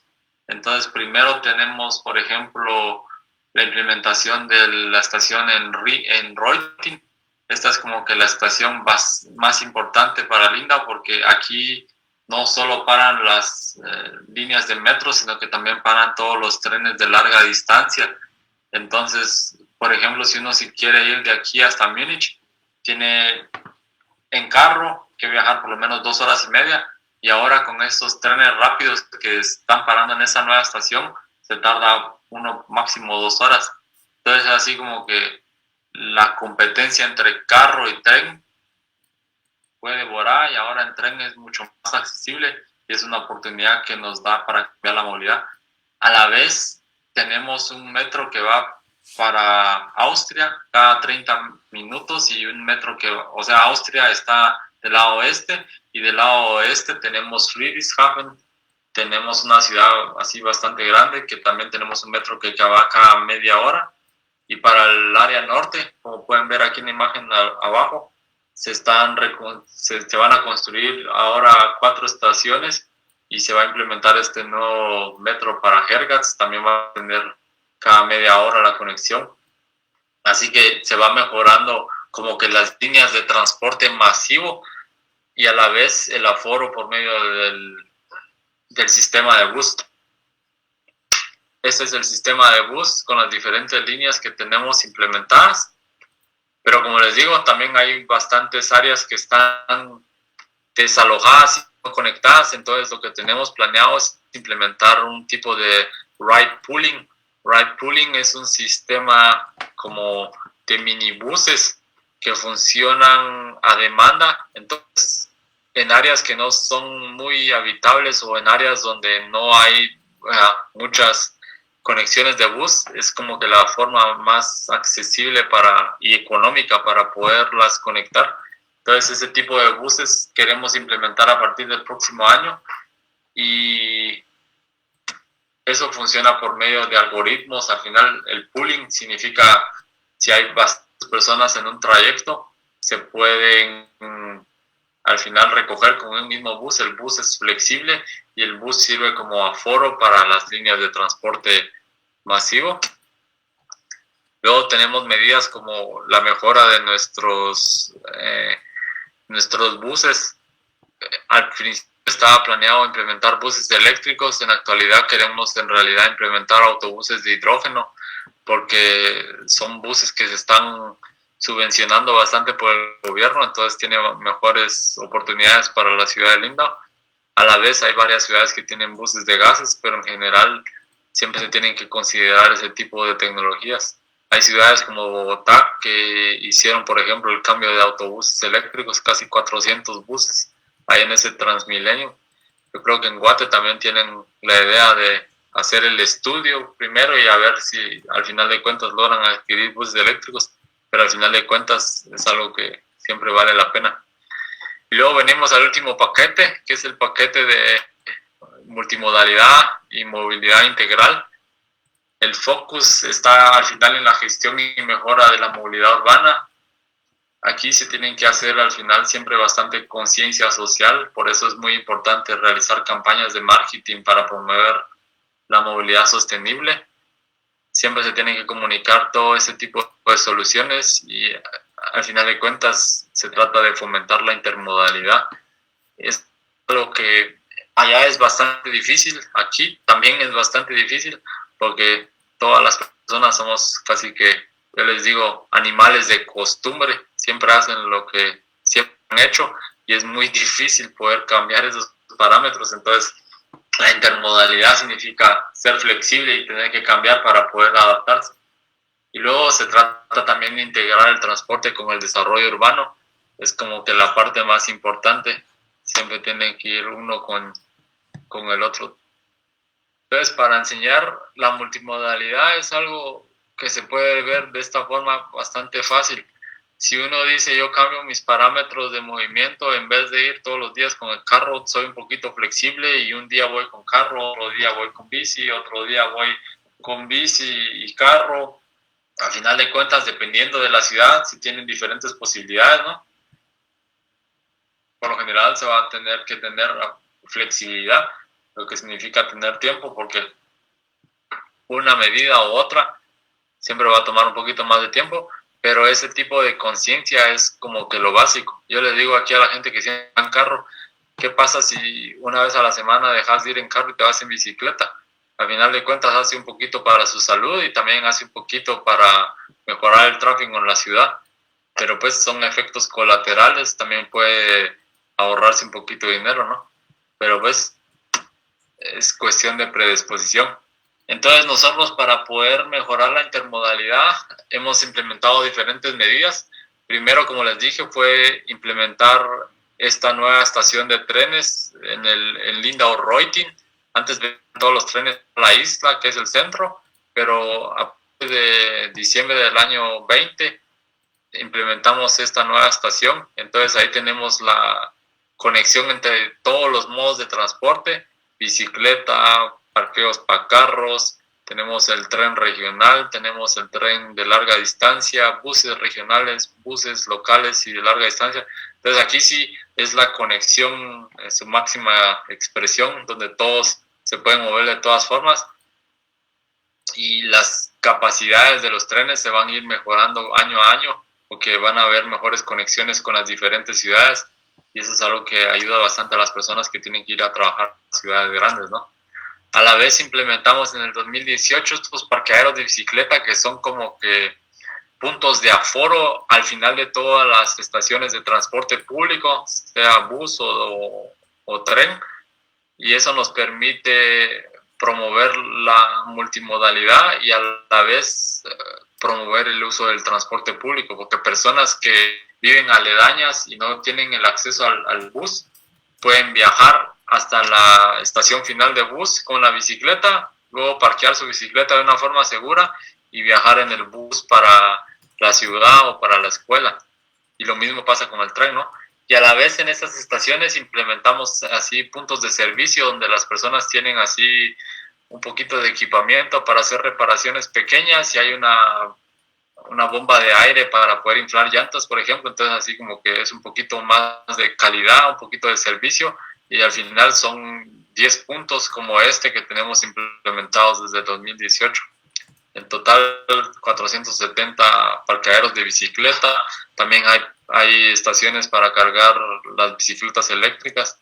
Entonces, primero tenemos, por ejemplo, la implementación de la estación en Reutin. Esta es como que la estación más importante para Lindau, porque aquí no solo paran las líneas de metro, sino que también paran todos los trenes de larga distancia. Entonces, por ejemplo, si uno si quiere ir de aquí hasta Múnich, tiene en carro que viajar por lo menos 2 horas y media, y ahora con estos trenes rápidos que están parando en esa nueva estación, se tarda uno máximo 2 horas. Entonces, así como que la competencia entre carro y tren fue devorada, y ahora en tren es mucho más accesible y es una oportunidad que nos da para cambiar la movilidad. A la vez, tenemos un metro que va para Austria cada 30 minutos y un metro que, o sea, Austria está del lado oeste y del lado oeste tenemos Friedrichshafen, tenemos una ciudad así bastante grande que también tenemos un metro que va cada media hora. Y para el área norte, como pueden ver aquí en la imagen abajo, se van a construir ahora 4 estaciones y se va a implementar este nuevo metro para Hergatz. También va a tener cada media hora la conexión. Así que se va mejorando como que las líneas de transporte masivo y a la vez el aforo por medio del sistema de bus. Este es el sistema de bus con las diferentes líneas que tenemos implementadas. Pero como les digo, también hay bastantes áreas que están desalojadas y no conectadas. Entonces lo que tenemos planeado es implementar un tipo de ride pooling. Ride pooling es un sistema como de minibuses que funcionan a demanda. Entonces, en áreas que no son muy habitables o en áreas donde no hay muchas conexiones de bus, es como que la forma más accesible y económica para poderlas conectar. Entonces, ese tipo de buses queremos implementar a partir del próximo año, y eso funciona por medio de algoritmos. Al final, el pooling significa si hay bastantes personas en un trayecto, se pueden al final recoger con un mismo bus. El bus es flexible y el bus sirve como aforo para las líneas de transporte masivo. Luego tenemos medidas como la mejora de nuestros buses. Al principio estaba planeado implementar buses eléctricos. En la actualidad queremos en realidad implementar autobuses de hidrógeno, porque son buses que se están subvencionando bastante por el gobierno, entonces tiene mejores oportunidades para la ciudad de Lindau. A la vez hay varias ciudades que tienen buses de gases, pero en general siempre se tienen que considerar ese tipo de tecnologías. Hay ciudades como Bogotá que hicieron, por ejemplo, el cambio de autobuses eléctricos, casi 400 buses ahí en ese Transmilenio. Yo creo que en Guate también tienen la idea de hacer el estudio primero y a ver si al final de cuentas logran adquirir buses eléctricos, pero al final de cuentas es algo que siempre vale la pena. Y luego venimos al último paquete, que es el paquete de multimodalidad y movilidad integral. El focus está al final en la gestión y mejora de la movilidad urbana. Aquí se tienen que hacer al final siempre bastante conciencia social, por eso es muy importante realizar campañas de marketing para promover la movilidad sostenible. Siempre se tienen que comunicar todo ese tipo de soluciones y al final de cuentas se trata de fomentar la intermodalidad. Es algo que allá es bastante difícil, aquí también es bastante difícil, porque todas las personas somos casi que, yo les digo, animales de costumbre, siempre hacen lo que siempre han hecho y es muy difícil poder cambiar esos parámetros. Entonces, la intermodalidad significa ser flexible y tener que cambiar para poder adaptarse. Y luego se trata también de integrar el transporte con el desarrollo urbano. Es como que la parte más importante. Siempre tienen que ir uno con el otro. Entonces, para enseñar la multimodalidad es algo que se puede ver de esta forma bastante fácil. Si uno dice, yo cambio mis parámetros de movimiento, en vez de ir todos los días con el carro, soy un poquito flexible y un día voy con carro, otro día voy con bici, otro día voy con bici y carro. Al final de cuentas, dependiendo de la ciudad, si tienen diferentes posibilidades, ¿no? Por lo general se va a tener que tener flexibilidad, lo que significa tener tiempo, porque una medida u otra siempre va a tomar un poquito más de tiempo, pero ese tipo de conciencia es como que lo básico. Yo les digo aquí a la gente que siempre va en carro, ¿qué pasa si una vez a la semana dejas de ir en carro y te vas en bicicleta? Al final de cuentas hace un poquito para su salud y también hace un poquito para mejorar el tráfico en la ciudad, pero pues son efectos colaterales, también puede ahorrarse un poquito de dinero, ¿no? Pero pues es cuestión de predisposición. Entonces nosotros, para poder mejorar la intermodalidad, hemos implementado diferentes medidas. Primero, como les dije, fue implementar esta nueva estación de trenes en Lindau-Reutin. Antes venían todos los trenes a la isla, que es el centro, pero a partir de diciembre del año 20 implementamos esta nueva estación. Entonces ahí tenemos la conexión entre todos los modos de transporte: bicicleta, parqueos para carros, tenemos el tren regional, tenemos el tren de larga distancia, buses regionales, buses locales y de larga distancia. Entonces aquí sí es la conexión en su máxima expresión, donde todos se pueden mover de todas formas, y las capacidades de los trenes se van a ir mejorando año a año, porque van a haber mejores conexiones con las diferentes ciudades, y eso es algo que ayuda bastante a las personas que tienen que ir a trabajar en ciudades grandes, ¿no? A la vez implementamos en el 2018 estos parqueaderos de bicicleta, que son como que puntos de aforo al final de todas las estaciones de transporte público, sea bus o tren, y eso nos permite promover la multimodalidad y a la vez promover el uso del transporte público, porque personas que viven aledañas y no tienen el acceso al bus pueden viajar hasta la estación final de bus con la bicicleta, luego parquear su bicicleta de una forma segura y viajar en el bus para la ciudad o para la escuela. Y lo mismo pasa con el tren, ¿no? Y a la vez en estas estaciones implementamos así puntos de servicio donde las personas tienen así un poquito de equipamiento para hacer reparaciones pequeñas, y hay una bomba de aire para poder inflar llantas, por ejemplo. Entonces así como que es un poquito más de calidad, un poquito de servicio, y al final son 10 puntos como este que tenemos implementados desde el 2018. En total 470 parqueaderos de bicicleta, también hay estaciones para cargar las bicicletas eléctricas,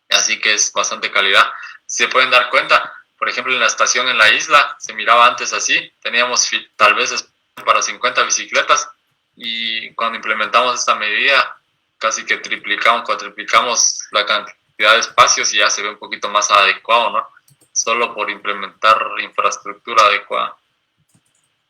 así que es bastante calidad. Si se pueden dar cuenta, por ejemplo, en la estación en la isla se miraba antes así, teníamos tal vez para 50 bicicletas, y cuando implementamos esta medida casi que triplicamos, cuatriplicamos la cantidad de espacios y ya se ve un poquito más adecuado, ¿no? Solo por implementar infraestructura adecuada.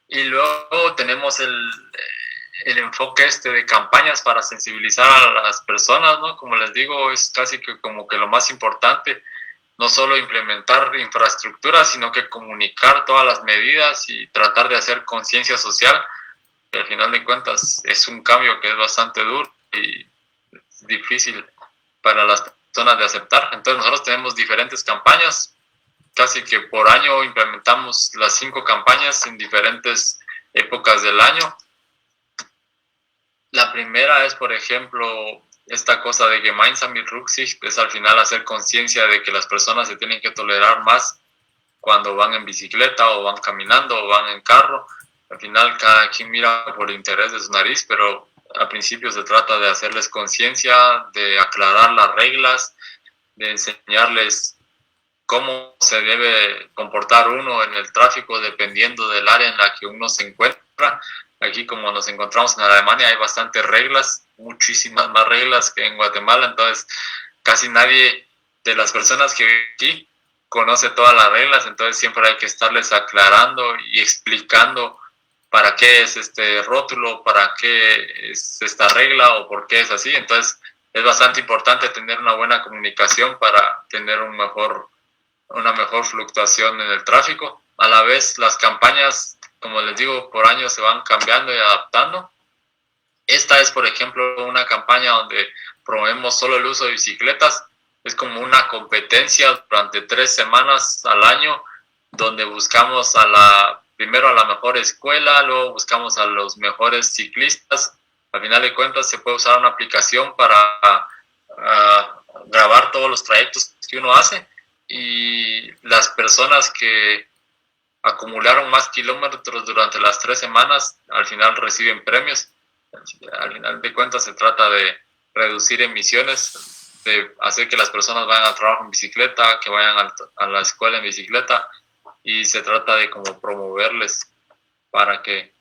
Y luego tenemos el enfoque de campañas para sensibilizar a las personas, ¿no? Como les digo, es casi que como que lo más importante, no solo implementar infraestructura, sino que comunicar todas las medidas y tratar de hacer conciencia social, que al final de cuentas es un cambio que es bastante duro y difícil para las personas de aceptar. Entonces nosotros tenemos diferentes campañas, casi que por año implementamos las 5 campañas en diferentes épocas del año. La primera es, por ejemplo, esta cosa de Gemeinsam mit Rücksicht, es al final hacer conciencia de que las personas se tienen que tolerar más cuando van en bicicleta o van caminando o van en carro. Al final cada quien mira por el interés de su nariz, pero al principio se trata de hacerles conciencia, de aclarar las reglas, de enseñarles cómo se debe comportar uno en el tráfico dependiendo del área en la que uno se encuentra. Aquí, como nos encontramos en Alemania, hay bastantes reglas, muchísimas más reglas que en Guatemala, entonces casi nadie de las personas que viven aquí conoce todas las reglas, entonces siempre hay que estarles aclarando y explicando para qué es este rótulo, para qué es esta regla o por qué es así. Entonces es bastante importante tener una buena comunicación para tener una mejor fluctuación en el tráfico. A la vez, las campañas, como les digo, por año se van cambiando y adaptando. Esta es, por ejemplo, una campaña donde promovemos solo el uso de bicicletas. Es como una competencia durante 3 semanas al año, donde buscamos primero a la mejor escuela, luego buscamos a los mejores ciclistas. Al final de cuentas, se puede usar una aplicación para grabar todos los trayectos que uno hace, y las personas que acumularon más kilómetros durante las 3 semanas al final reciben premios. Al final de cuentas se trata de reducir emisiones de hacer que las personas vayan al trabajo en bicicleta, que vayan a la escuela en bicicleta, y se trata de como promoverles para que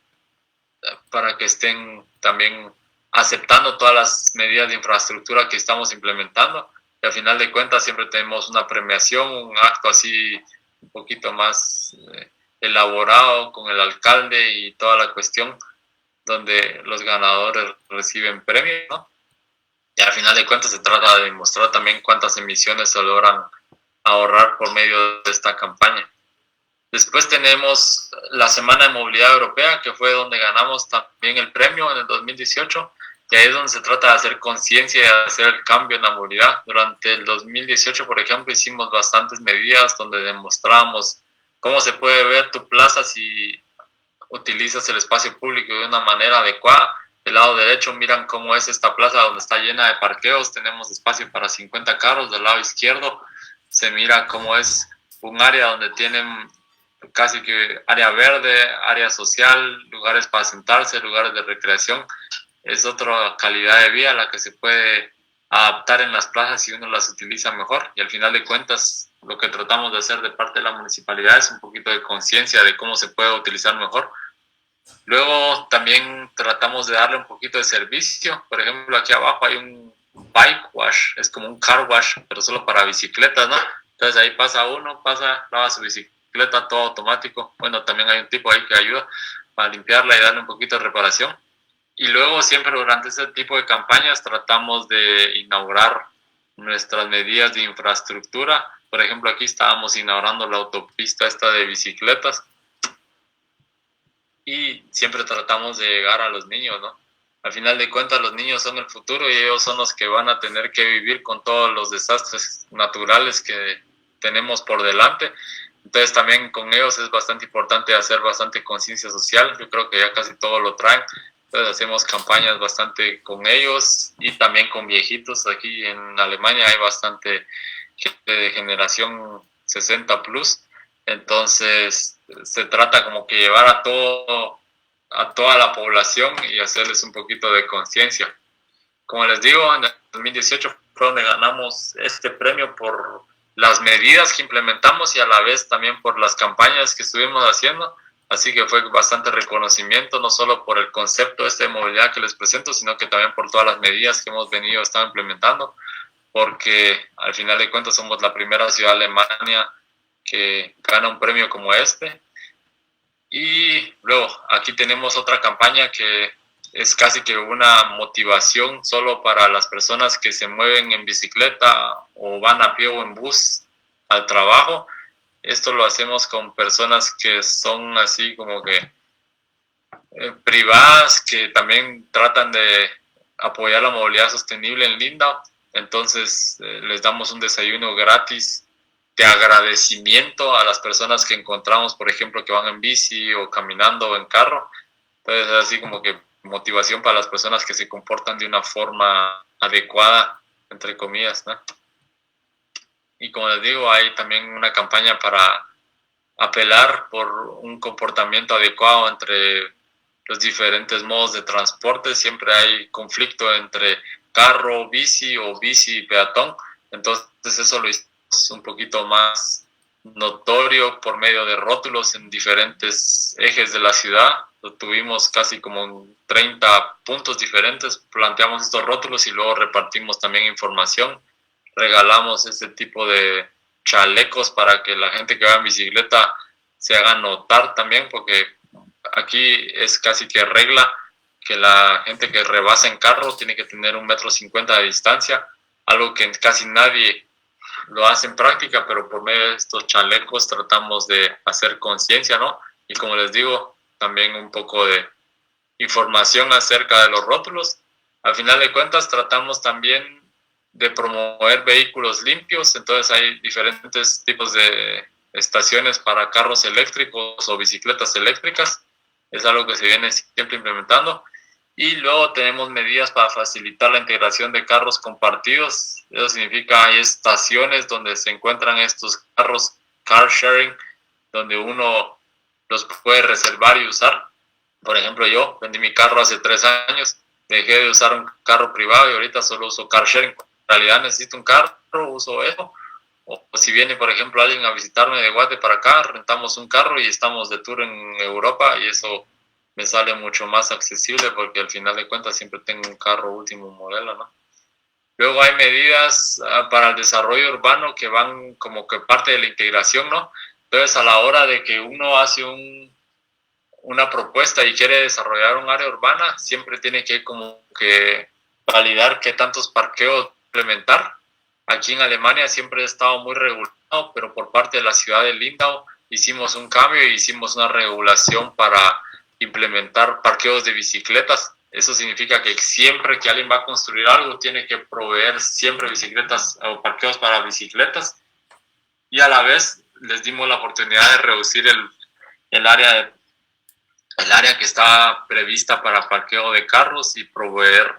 estén también aceptando todas las medidas de infraestructura que estamos implementando. Y al final de cuentas siempre tenemos una premiación, un acto así un poquito más elaborado con el alcalde y toda la cuestión, donde los ganadores reciben premios, ¿no? Y al final de cuentas se trata de demostrar también cuántas emisiones se logran ahorrar por medio de esta campaña. Después tenemos la Semana de Movilidad Europea, que fue donde ganamos también el premio en el 2018, y ahí es donde se trata de hacer conciencia y de hacer el cambio en la movilidad. Durante el 2018, por ejemplo, hicimos bastantes medidas donde demostramos cómo se puede ver tu plaza si utilizas el espacio público de una manera adecuada. Del lado derecho miran cómo es esta plaza donde está llena de parqueos, tenemos espacio para 50 carros. Del lado izquierdo se mira cómo es un área donde tienen casi que área verde, área social, lugares para sentarse, lugares de recreación. Es otra calidad de vida a la que se puede adaptar en las plazas si uno las utiliza mejor. Y al final de cuentas, lo que tratamos de hacer de parte de la municipalidad es un poquito de conciencia de cómo se puede utilizar mejor. Luego también tratamos de darle un poquito de servicio. Por ejemplo, aquí abajo hay un bike wash, es como un car wash, pero solo para bicicletas, ¿no? Entonces ahí pasa uno, lava su bicicleta, todo automático. Bueno, también hay un tipo ahí que ayuda para limpiarla y darle un poquito de reparación. Y luego siempre durante este tipo de campañas tratamos de inaugurar nuestras medidas de infraestructura. Por ejemplo, aquí estábamos inaugurando la autopista esta de bicicletas. Y siempre tratamos de llegar a los niños, ¿no? Al final de cuentas, los niños son el futuro y ellos son los que van a tener que vivir con todos los desastres naturales que tenemos por delante. Entonces también con ellos es bastante importante hacer bastante conciencia social. Yo creo que ya casi todo lo traen. Entonces hacemos campañas bastante con ellos y también con viejitos. Aquí en Alemania hay bastante gente de generación 60 plus. Entonces se trata como que llevar a toda la población y hacerles un poquito de conciencia. Como les digo, en el 2018 fue donde ganamos este premio por las medidas que implementamos y a la vez también por las campañas que estuvimos haciendo. Así que fue bastante reconocimiento, no solo por el concepto de movilidad que les presento, sino que también por todas las medidas que hemos estado implementando, porque al final de cuentas somos la primera ciudad de Alemania que gana un premio como este. Y luego aquí tenemos otra campaña que es casi que una motivación solo para las personas que se mueven en bicicleta o van a pie o en bus al trabajo. Esto lo hacemos con personas que son así como que privadas, que también tratan de apoyar la movilidad sostenible en Lindau. Entonces les damos un desayuno gratis de agradecimiento a las personas que encontramos, por ejemplo, que van en bici o caminando o en carro. Entonces es así como que motivación para las personas que se comportan de una forma adecuada, entre comillas, ¿no? Y como les digo, hay también una campaña para apelar por un comportamiento adecuado entre los diferentes modos de transporte. Siempre hay conflicto entre carro, bici o bici y peatón. Entonces eso lo hicimos un poquito más notorio por medio de rótulos en diferentes ejes de la ciudad. Lo tuvimos casi como en 30 puntos diferentes. Planteamos estos rótulos y luego repartimos también información. Regalamos este tipo de chalecos para que la gente que va en bicicleta se haga notar también, porque aquí es casi que regla que la gente que rebasa en carro tiene que tener 1,50 m de distancia, algo que casi nadie lo hace en práctica, pero por medio de estos chalecos tratamos de hacer conciencia, ¿no? Y como les digo, también un poco de información acerca de los rótulos. Al final de cuentas tratamos también de promover vehículos limpios. Entonces hay diferentes tipos de estaciones para carros eléctricos o bicicletas eléctricas. Es algo que se viene siempre implementando. Y luego tenemos medidas para facilitar la integración de carros compartidos. Eso significa hay estaciones donde se encuentran estos carros car sharing, donde uno los puede reservar y usar. Por ejemplo, yo vendí mi carro hace 3 años, dejé de usar un carro privado y ahorita solo uso car sharing. realidad necesito un carro, uso eso. O si viene, por ejemplo, alguien a visitarme de Guate para acá, rentamos un carro y estamos de tour en Europa y eso me sale mucho más accesible porque al final de cuentas siempre tengo un carro último modelo, ¿no? Luego hay medidas para el desarrollo urbano que van como que parte de la integración, ¿no? Entonces, a la hora de que uno hace una propuesta y quiere desarrollar un área urbana, siempre tiene que como que validar qué tantos parqueos implementar. Aquí en Alemania siempre ha estado muy regulado, pero por parte de la ciudad de Lindau hicimos un cambio y hicimos una regulación para implementar parqueos de bicicletas. Eso significa que siempre que alguien va a construir algo, tiene que proveer siempre bicicletas o parqueos para bicicletas. Y a la vez les dimos la oportunidad de reducir el área que está prevista para parqueo de carros y proveer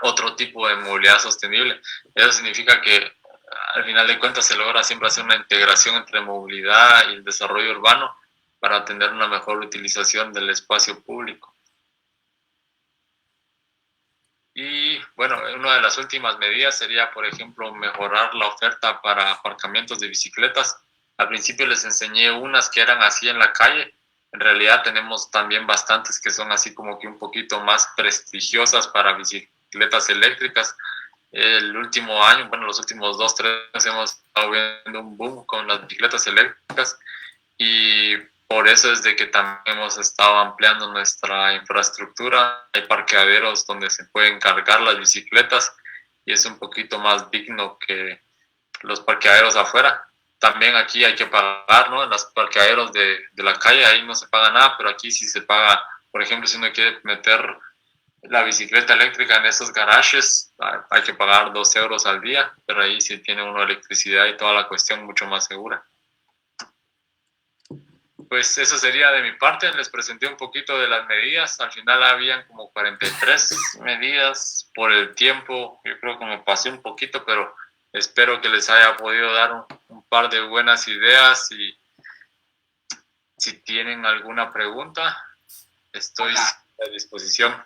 otro tipo de movilidad sostenible. Eso significa que al final de cuentas se logra siempre hacer una integración entre movilidad y el desarrollo urbano para tener una mejor utilización del espacio público. Y bueno, una de las últimas medidas sería, por ejemplo, mejorar la oferta para aparcamientos de bicicletas. Al principio les enseñé unas que eran así en la calle. En realidad tenemos también bastantes que son así como que un poquito más prestigiosas para bicicletas eléctricas. El último año, bueno, los últimos 2-3 años hemos estado viendo un boom con las bicicletas eléctricas y por eso es de que también hemos estado ampliando nuestra infraestructura. Hay parqueaderos donde se pueden cargar las bicicletas y es un poquito más digno que los parqueaderos afuera. También aquí hay que pagar, ¿no? En los parqueaderos de la calle, ahí no se paga nada, pero aquí sí se paga. Por ejemplo, si uno quiere meter la bicicleta eléctrica en esos garajes, hay que pagar 2 euros al día, pero ahí sí tiene uno electricidad y toda la cuestión mucho más segura. Pues eso sería de mi parte, les presenté un poquito de las medidas, al final habían como 43 medidas por el tiempo, yo creo que me pasé un poquito, pero espero que les haya podido dar un par de buenas ideas y si tienen alguna pregunta, estoy a disposición.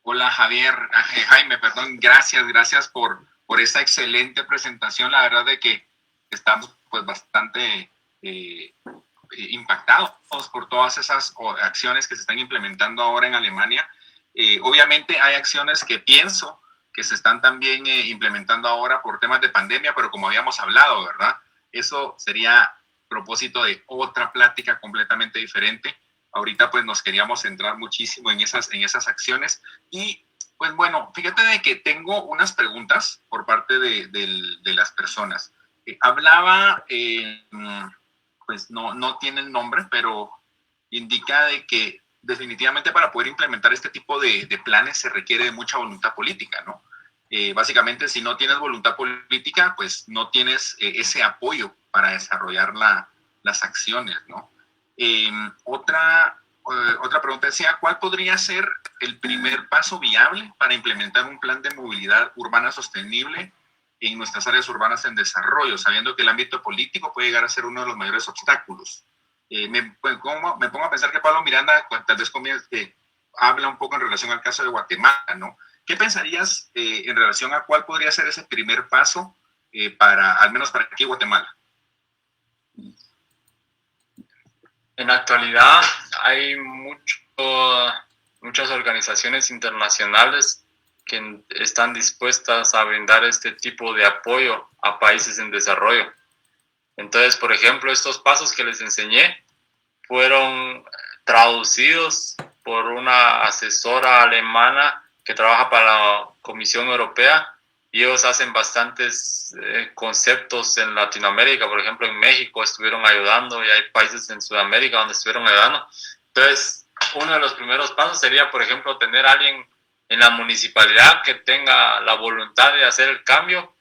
Hola Jaime, perdón, gracias por esta excelente presentación, la verdad de que estamos pues bastante impactados por todas esas acciones que se están implementando ahora en Alemania. Obviamente hay acciones que pienso que se están también implementando ahora por temas de pandemia, pero como habíamos hablado, ¿verdad? Eso sería propósito de otra plática completamente diferente. Ahorita pues nos queríamos centrar muchísimo en esas acciones y pues bueno, fíjate de que tengo unas preguntas por parte de las personas. Hablaba, pues no tienen nombre, pero indica de que definitivamente para poder implementar este tipo de planes se requiere de mucha voluntad política, ¿no? Básicamente, si no tienes voluntad política, pues no tienes ese apoyo para desarrollar las acciones, ¿no? Otra pregunta decía, ¿cuál podría ser el primer paso viable para implementar un plan de movilidad urbana sostenible en nuestras áreas urbanas en desarrollo, sabiendo que el ámbito político puede llegar a ser uno de los mayores obstáculos? Me pongo a pensar que Pablo Miranda tal vez habla un poco en relación al caso de Guatemala, ¿no? ¿Qué pensarías en relación a cuál podría ser ese primer paso al menos para aquí Guatemala? En la actualidad hay muchas organizaciones internacionales que están dispuestas a brindar este tipo de apoyo a países en desarrollo. Entonces, por ejemplo, estos pasos que les enseñé fueron traducidos por una asesora alemana que trabaja para la Comisión Europea y ellos hacen bastantes conceptos en Latinoamérica. Por ejemplo, en México estuvieron ayudando y hay países en Sudamérica donde estuvieron ayudando. Entonces, uno de los primeros pasos sería, por ejemplo, tener a alguien en la municipalidad que tenga la voluntad de hacer el cambio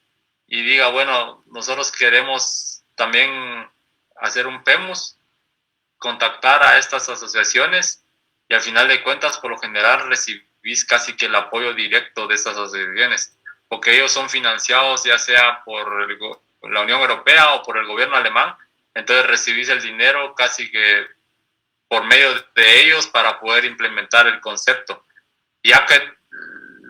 y diga, bueno, nosotros queremos también hacer un PEMUS, contactar a estas asociaciones y al final de cuentas, por lo general, recibís casi que el apoyo directo de estas asociaciones, porque ellos son financiados ya sea por la Unión Europea o por el gobierno alemán, entonces recibís el dinero casi que por medio de ellos para poder implementar el concepto. Ya que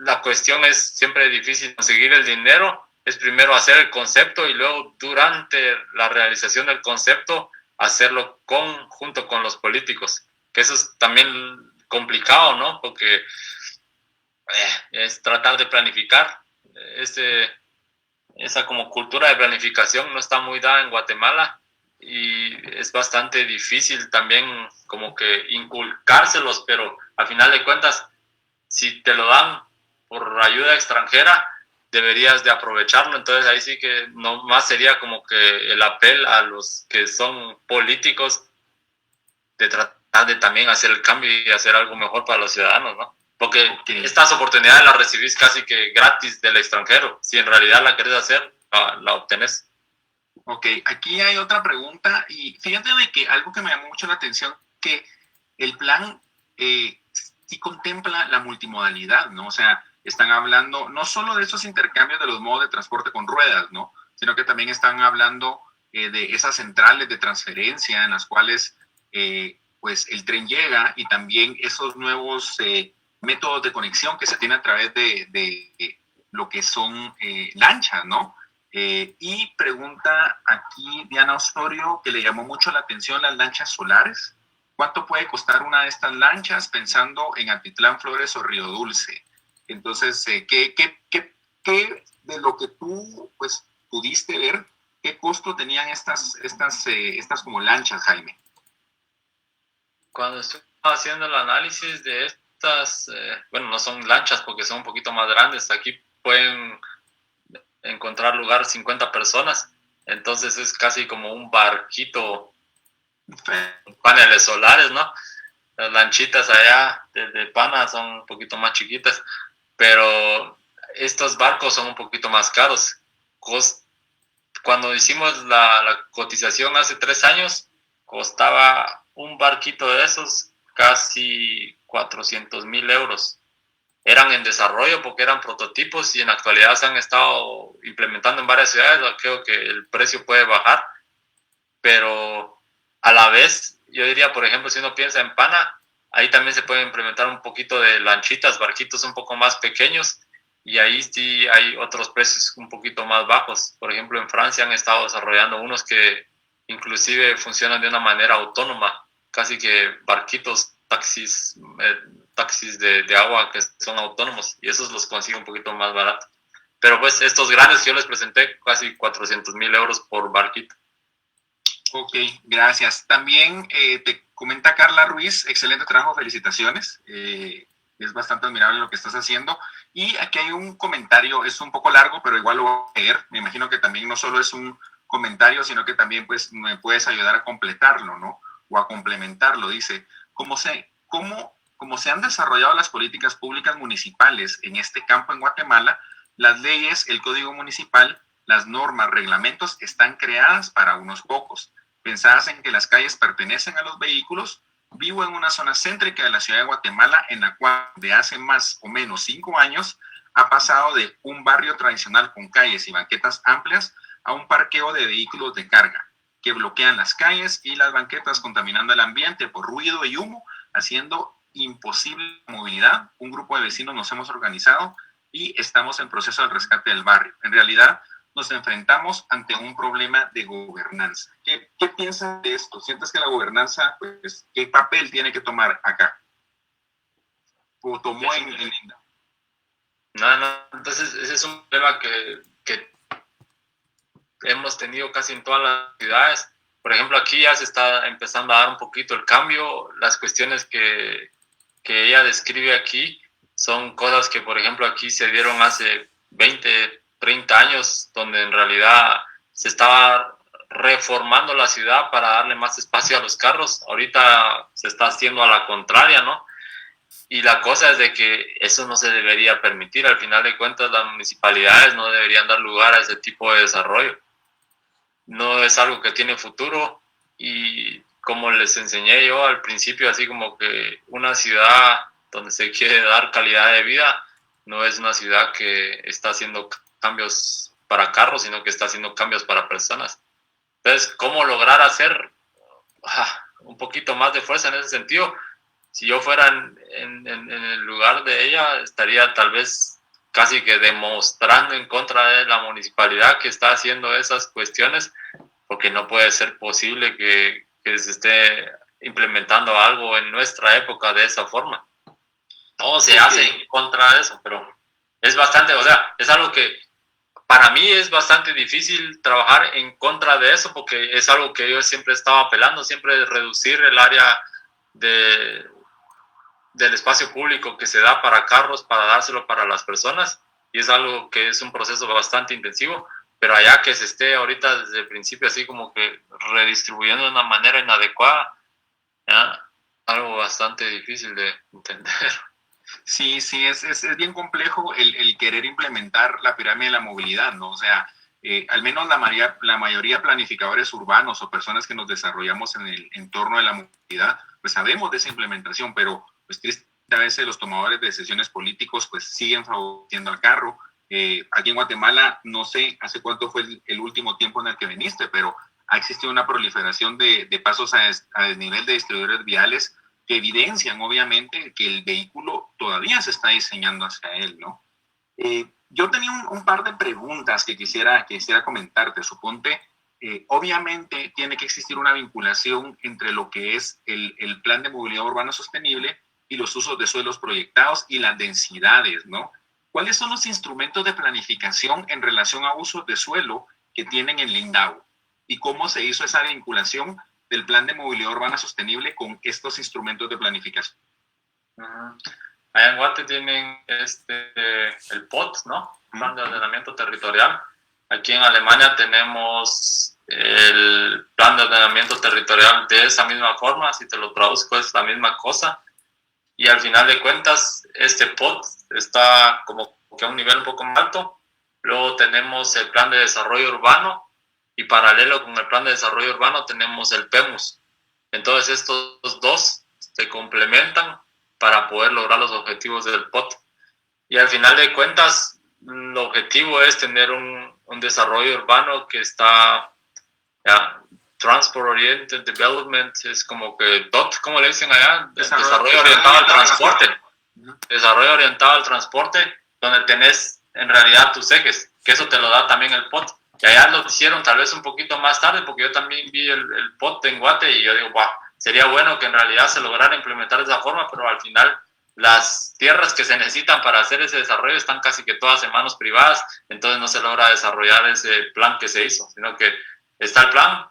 la cuestión es siempre difícil conseguir el dinero. Es primero hacer el concepto y luego durante la realización del concepto hacerlo junto con los políticos, que eso es también complicado, ¿no? Porque es tratar de planificar. Esa como cultura de planificación no está muy dada en Guatemala y es bastante difícil también como que inculcárselos, pero al final de cuentas, si te lo dan por ayuda extranjera, deberías de aprovecharlo. Entonces ahí sí que no más sería como que el apel a los que son políticos de tratar de también hacer el cambio y hacer algo mejor para los ciudadanos, ¿no? Porque estas oportunidades las recibís casi que gratis del extranjero. Si en realidad la querés hacer, la obtenés. Ok, aquí hay otra pregunta y fíjate de que algo que me llamó mucho la atención, que el plan sí contempla la multimodalidad, ¿no? O sea, están hablando no solo de esos intercambios de los modos de transporte con ruedas, ¿no? Sino que también están hablando de esas centrales de transferencia en las cuales pues el tren llega y también esos nuevos métodos de conexión que se tienen a través de lo que son lanchas, ¿no? Y pregunta aquí Diana Osorio, que le llamó mucho la atención las lanchas solares. ¿Cuánto puede costar una de estas lanchas pensando en Atitlán, Flores o Río Dulce? Entonces, ¿qué de lo que tú pues, pudiste ver, qué costo tenían estas como lanchas, Jaime? Cuando estoy haciendo el análisis de estas, bueno, no son lanchas porque son un poquito más grandes, aquí pueden encontrar lugar 50 personas, entonces es casi como un barquito, paneles solares, ¿no? Las lanchitas allá de pana son un poquito más chiquitas, pero estos barcos son un poquito más caros. Cuando hicimos la cotización hace 3 años, costaba un barquito de esos casi 400,000 euros. Eran en desarrollo porque eran prototipos y en la actualidad se han estado implementando en varias ciudades. Creo que el precio puede bajar, pero a la vez, yo diría, por ejemplo, si uno piensa en Pana, ahí también se puede implementar un poquito de lanchitas, barquitos un poco más pequeños, y ahí sí hay otros precios un poquito más bajos. Por ejemplo, en Francia han estado desarrollando unos que inclusive funcionan de una manera autónoma, casi que barquitos, taxis de agua que son autónomos, y esos los consigo un poquito más barato. Pero pues estos grandes que yo les presenté, casi 400,000 euros por barquito. Ok, gracias. También te comenta Carla Ruiz, excelente trabajo, felicitaciones. Es bastante admirable lo que estás haciendo. Y aquí hay un comentario, es un poco largo, pero igual lo voy a leer. Me imagino que también no solo es un comentario, sino que también pues, me puedes ayudar a completarlo, ¿no? O a complementarlo. Dice, ¿cómo se han desarrollado las políticas públicas municipales en este campo en Guatemala? Las leyes, el código municipal, las normas, reglamentos están creadas para unos pocos, pensadas en que las calles pertenecen a los vehículos. Vivo en una zona céntrica de la ciudad de Guatemala, en la cual de hace más o menos 5 años ha pasado de un barrio tradicional con calles y banquetas amplias a un parqueo de vehículos de carga que bloquean las calles y las banquetas, contaminando el ambiente por ruido y humo, haciendo imposible la movilidad. Un grupo de vecinos nos hemos organizado y estamos en proceso de rescate del barrio. En realidad, nos enfrentamos ante un problema de gobernanza. ¿Qué piensas de esto? ¿Sientes que la gobernanza, pues, qué papel tiene que tomar acá? ¿O tomó en Linda? No, entonces ese es un problema que hemos tenido casi en todas las ciudades. Por ejemplo, aquí ya se está empezando a dar un poquito el cambio. Las cuestiones que ella describe aquí son cosas que, por ejemplo, aquí se dieron hace 20, 30 años, donde en realidad se estaba reformando la ciudad para darle más espacio a los carros. Ahorita se está haciendo a la contraria, ¿no? Y la cosa es de que eso no se debería permitir. Al final de cuentas, las municipalidades no deberían dar lugar a ese tipo de desarrollo. No es algo que tiene futuro, y como les enseñé yo al principio, así como que una ciudad donde se quiere dar calidad de vida no es una ciudad que está haciendo cambios para carros, sino que está haciendo cambios para personas. Entonces, ¿cómo lograr hacer un poquito más de fuerza en ese sentido? Si yo fuera en el lugar de ella, estaría tal vez casi que demostrando en contra de la municipalidad que está haciendo esas cuestiones, porque no puede ser posible que se esté implementando algo en nuestra época de esa forma. Todo se hace en contra de eso, pero es bastante, o sea, es algo que para mí es bastante difícil trabajar en contra de eso, porque es algo que yo siempre estaba apelando, siempre reducir el área del espacio público que se da para carros, para dárselo para las personas, y es algo que es un proceso bastante intensivo, pero allá que se esté ahorita desde el principio así como que redistribuyendo de una manera inadecuada, ¿ya? Algo bastante difícil de entender. Sí, sí, es bien complejo el querer implementar la pirámide de la movilidad, ¿no? O sea, al menos la mayoría de planificadores urbanos o personas que nos desarrollamos en el entorno de la movilidad, pues sabemos de esa implementación, pero pues triste a veces los tomadores de decisiones políticos pues siguen favoreciendo al carro. Aquí en Guatemala, no sé hace cuánto fue el último tiempo en el que viniste, pero ha existido una proliferación de pasos a desnivel de distribuidores viales que evidencian obviamente que el vehículo todavía se está diseñando hacia él, ¿no? Yo tenía un par de preguntas que quisiera comentarte. Suponte, obviamente tiene que existir una vinculación entre lo que es el plan de movilidad urbana sostenible y los usos de suelos proyectados y las densidades, ¿no? ¿Cuáles son los instrumentos de planificación en relación a usos de suelo que tienen en Lindau? ¿Y cómo se hizo esa vinculación del plan de movilidad urbana sostenible con estos instrumentos de planificación? Allá en Guate tienen el POT, ¿no? Plan de Ordenamiento Territorial. Aquí en Alemania tenemos el Plan de Ordenamiento Territorial de esa misma forma, si te lo traduzco es la misma cosa. Y al final de cuentas, este POT está como que a un nivel un poco más alto. Luego tenemos el Plan de Desarrollo Urbano, y paralelo con el Plan de Desarrollo Urbano tenemos el PEMUS. Entonces estos dos se complementan para poder lograr los objetivos del POT. Y al final de cuentas, el objetivo es tener un desarrollo urbano que está, ya, Transport Oriented Development, es como que DOT, ¿cómo le dicen allá? Desarrollo orientado al transporte. Desarrollo orientado al transporte, donde tenés en realidad tus ejes, que eso te lo da también el POT. Y allá lo hicieron tal vez un poquito más tarde, porque yo también vi el POT en Guate y yo digo, wow, sería bueno que en realidad se lograra implementar de esa forma, pero al final las tierras que se necesitan para hacer ese desarrollo están casi que todas en manos privadas, entonces no se logra desarrollar ese plan que se hizo, sino que está el plan,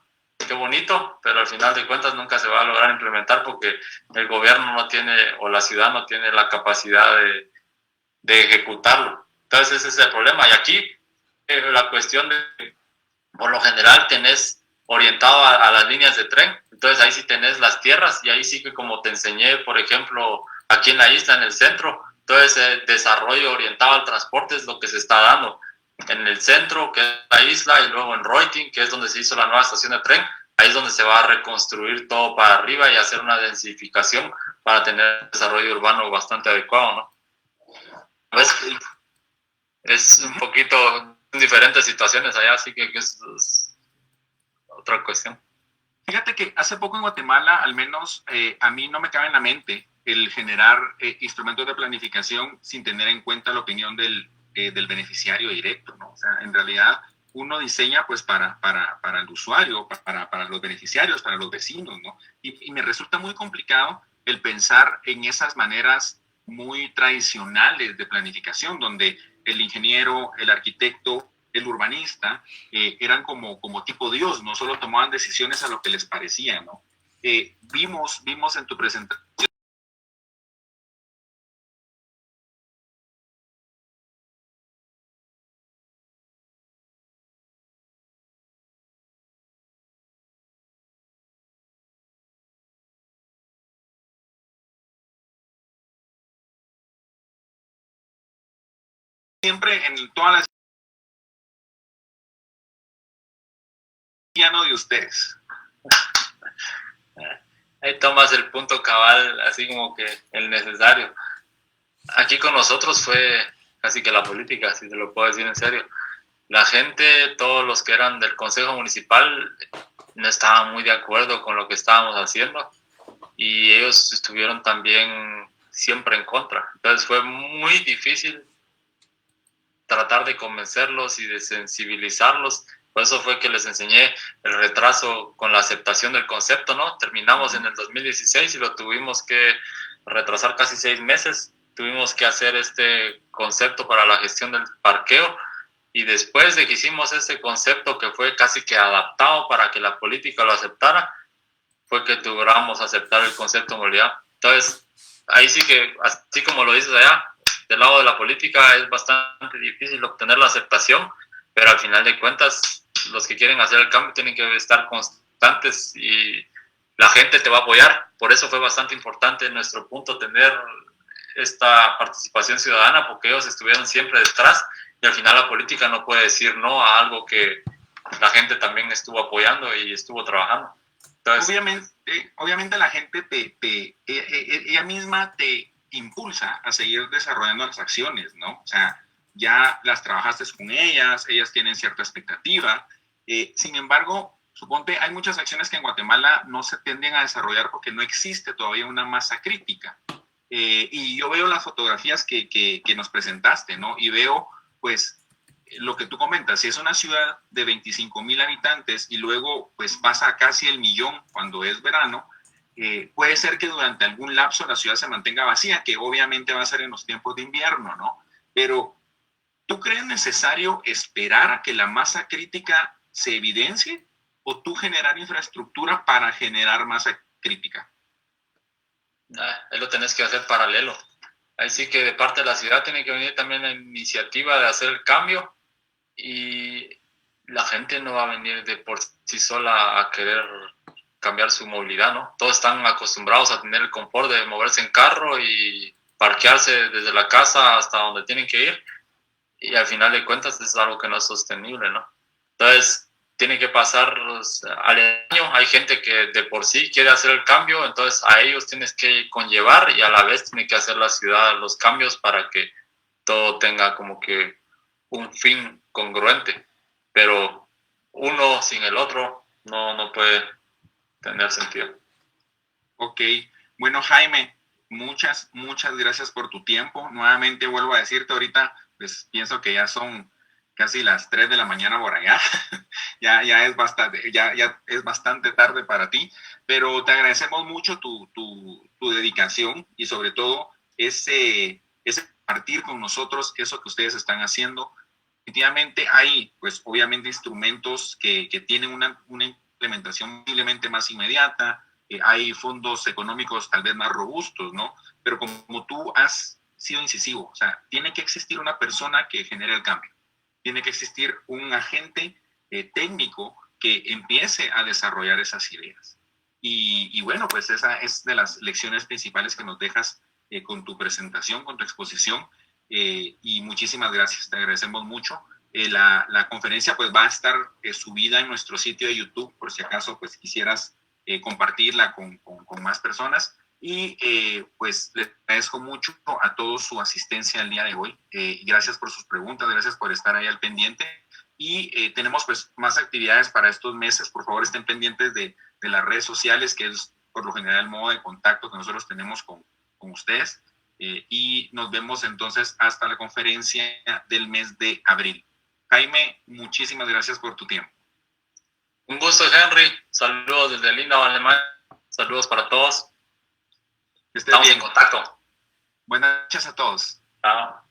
qué bonito, pero al final de cuentas nunca se va a lograr implementar porque el gobierno no tiene, o la ciudad no tiene la capacidad de ejecutarlo. Entonces ese es el problema. Y aquí la cuestión de, por lo general, tenés orientado a las líneas de tren, entonces ahí sí tenés las tierras y ahí sí que como te enseñé, por ejemplo, aquí en la isla, en el centro, entonces el desarrollo orientado al transporte es lo que se está dando en el centro, que es la isla, y luego en Reutin, que es donde se hizo la nueva estación de tren, ahí es donde se va a reconstruir todo para arriba y hacer una densificación para tener desarrollo urbano bastante adecuado, ¿no? ¿Ves? Es un poquito diferentes situaciones allá, así que es otra cuestión. Fíjate que hace poco en Guatemala, al menos a mí no me cabe en la mente el generar instrumentos de planificación sin tener en cuenta la opinión del beneficiario directo, ¿no? O sea, en realidad uno diseña pues para el usuario, para los beneficiarios, para los vecinos, ¿no? Y me resulta muy complicado el pensar en esas maneras muy tradicionales de planificación, donde el ingeniero, el arquitecto, el urbanista eran como tipo Dios, no solo tomaban decisiones a lo que les parecía, ¿no? Vimos en tu presentación siempre en todas las de ustedes. Ahí tomas el punto cabal, así como que el necesario. Aquí con nosotros fue casi que la política, si te lo puedo decir en serio. La gente, todos los que eran del Consejo Municipal, no estaban muy de acuerdo con lo que estábamos haciendo y ellos estuvieron también siempre en contra. Entonces fue muy difícil tratar de convencerlos y de sensibilizarlos. Por eso fue que les enseñé el retraso con la aceptación del concepto, ¿no? Terminamos en el 2016 y lo tuvimos que retrasar casi 6 meses. Tuvimos que hacer este concepto para la gestión del parqueo, y después de que hicimos ese concepto que fue casi que adaptado para que la política lo aceptara, fue que logramos aceptar el concepto de movilidad. Entonces, ahí sí que, así como lo dices allá, del lado de la política es bastante difícil obtener la aceptación, pero al final de cuentas, los que quieren hacer el cambio tienen que estar constantes y la gente te va a apoyar. Por eso fue bastante importante en nuestro punto tener esta participación ciudadana, porque ellos estuvieron siempre detrás, y al final la política no puede decir no a algo que la gente también estuvo apoyando y estuvo trabajando. Entonces, obviamente la gente ella misma te impulsa a seguir desarrollando las acciones, ¿no? O sea, ya las trabajaste con ellas tienen cierta expectativa. Sin embargo, suponte, hay muchas acciones que en Guatemala no se tienden a desarrollar porque no existe todavía una masa crítica. Y yo veo las fotografías que nos presentaste, ¿no? Y veo, pues, lo que tú comentas, si es una ciudad de 25,000 habitantes y luego, pues, pasa a casi el millón cuando es verano, puede ser que durante algún lapso la ciudad se mantenga vacía, que obviamente va a ser en los tiempos de invierno, ¿no? Pero, ¿tú crees necesario esperar a que la masa crítica se evidencie o tú generar infraestructura para generar masa crítica? Ahí lo tenés que hacer paralelo. Ahí sí que de parte de la ciudad tiene que venir también la iniciativa de hacer el cambio, y la gente no va a venir de por sí sola a querer cambiar su movilidad, ¿no? Todos están acostumbrados a tener el confort de moverse en carro y parquearse desde la casa hasta donde tienen que ir, y al final de cuentas es algo que no es sostenible, ¿no? Entonces, tiene que pasar al año. Hay gente que de por sí quiere hacer el cambio, entonces a ellos tienes que conllevar, y a la vez tiene que hacer la ciudad los cambios para que todo tenga como que un fin congruente. Pero uno sin el otro no puede tener sentido. Ok, bueno, Jaime, muchas gracias por tu tiempo. Nuevamente vuelvo a decirte ahorita, pues pienso que ya son casi las 3 de la mañana por allá. ya es bastante tarde para ti, pero te agradecemos mucho tu dedicación y sobre todo ese compartir con nosotros eso que ustedes están haciendo. Definitivamente hay, pues obviamente, instrumentos que tienen una implementación posiblemente más inmediata, hay fondos económicos tal vez más robustos, ¿no? Pero como tú has sido incisivo, o sea, tiene que existir una persona que genere el cambio. Tiene que existir un agente técnico que empiece a desarrollar esas ideas. Y bueno, pues esa es de las lecciones principales que nos dejas con tu presentación, con tu exposición. Y muchísimas gracias, te agradecemos mucho. La conferencia pues va a estar subida en nuestro sitio de YouTube, por si acaso pues quisieras compartirla con más personas. Y pues les agradezco mucho a todos su asistencia el día de hoy. Gracias por sus preguntas, gracias por estar ahí al pendiente. Y tenemos pues más actividades para estos meses. Por favor, estén pendientes de las redes sociales, que es por lo general el modo de contacto que nosotros tenemos con ustedes. Y nos vemos entonces hasta la conferencia del mes de abril. Jaime, muchísimas gracias por tu tiempo. Un gusto, Henry. Saludos desde Lindau, Alemania. Saludos para todos. Estamos en contacto. Buenas noches a todos. Chao.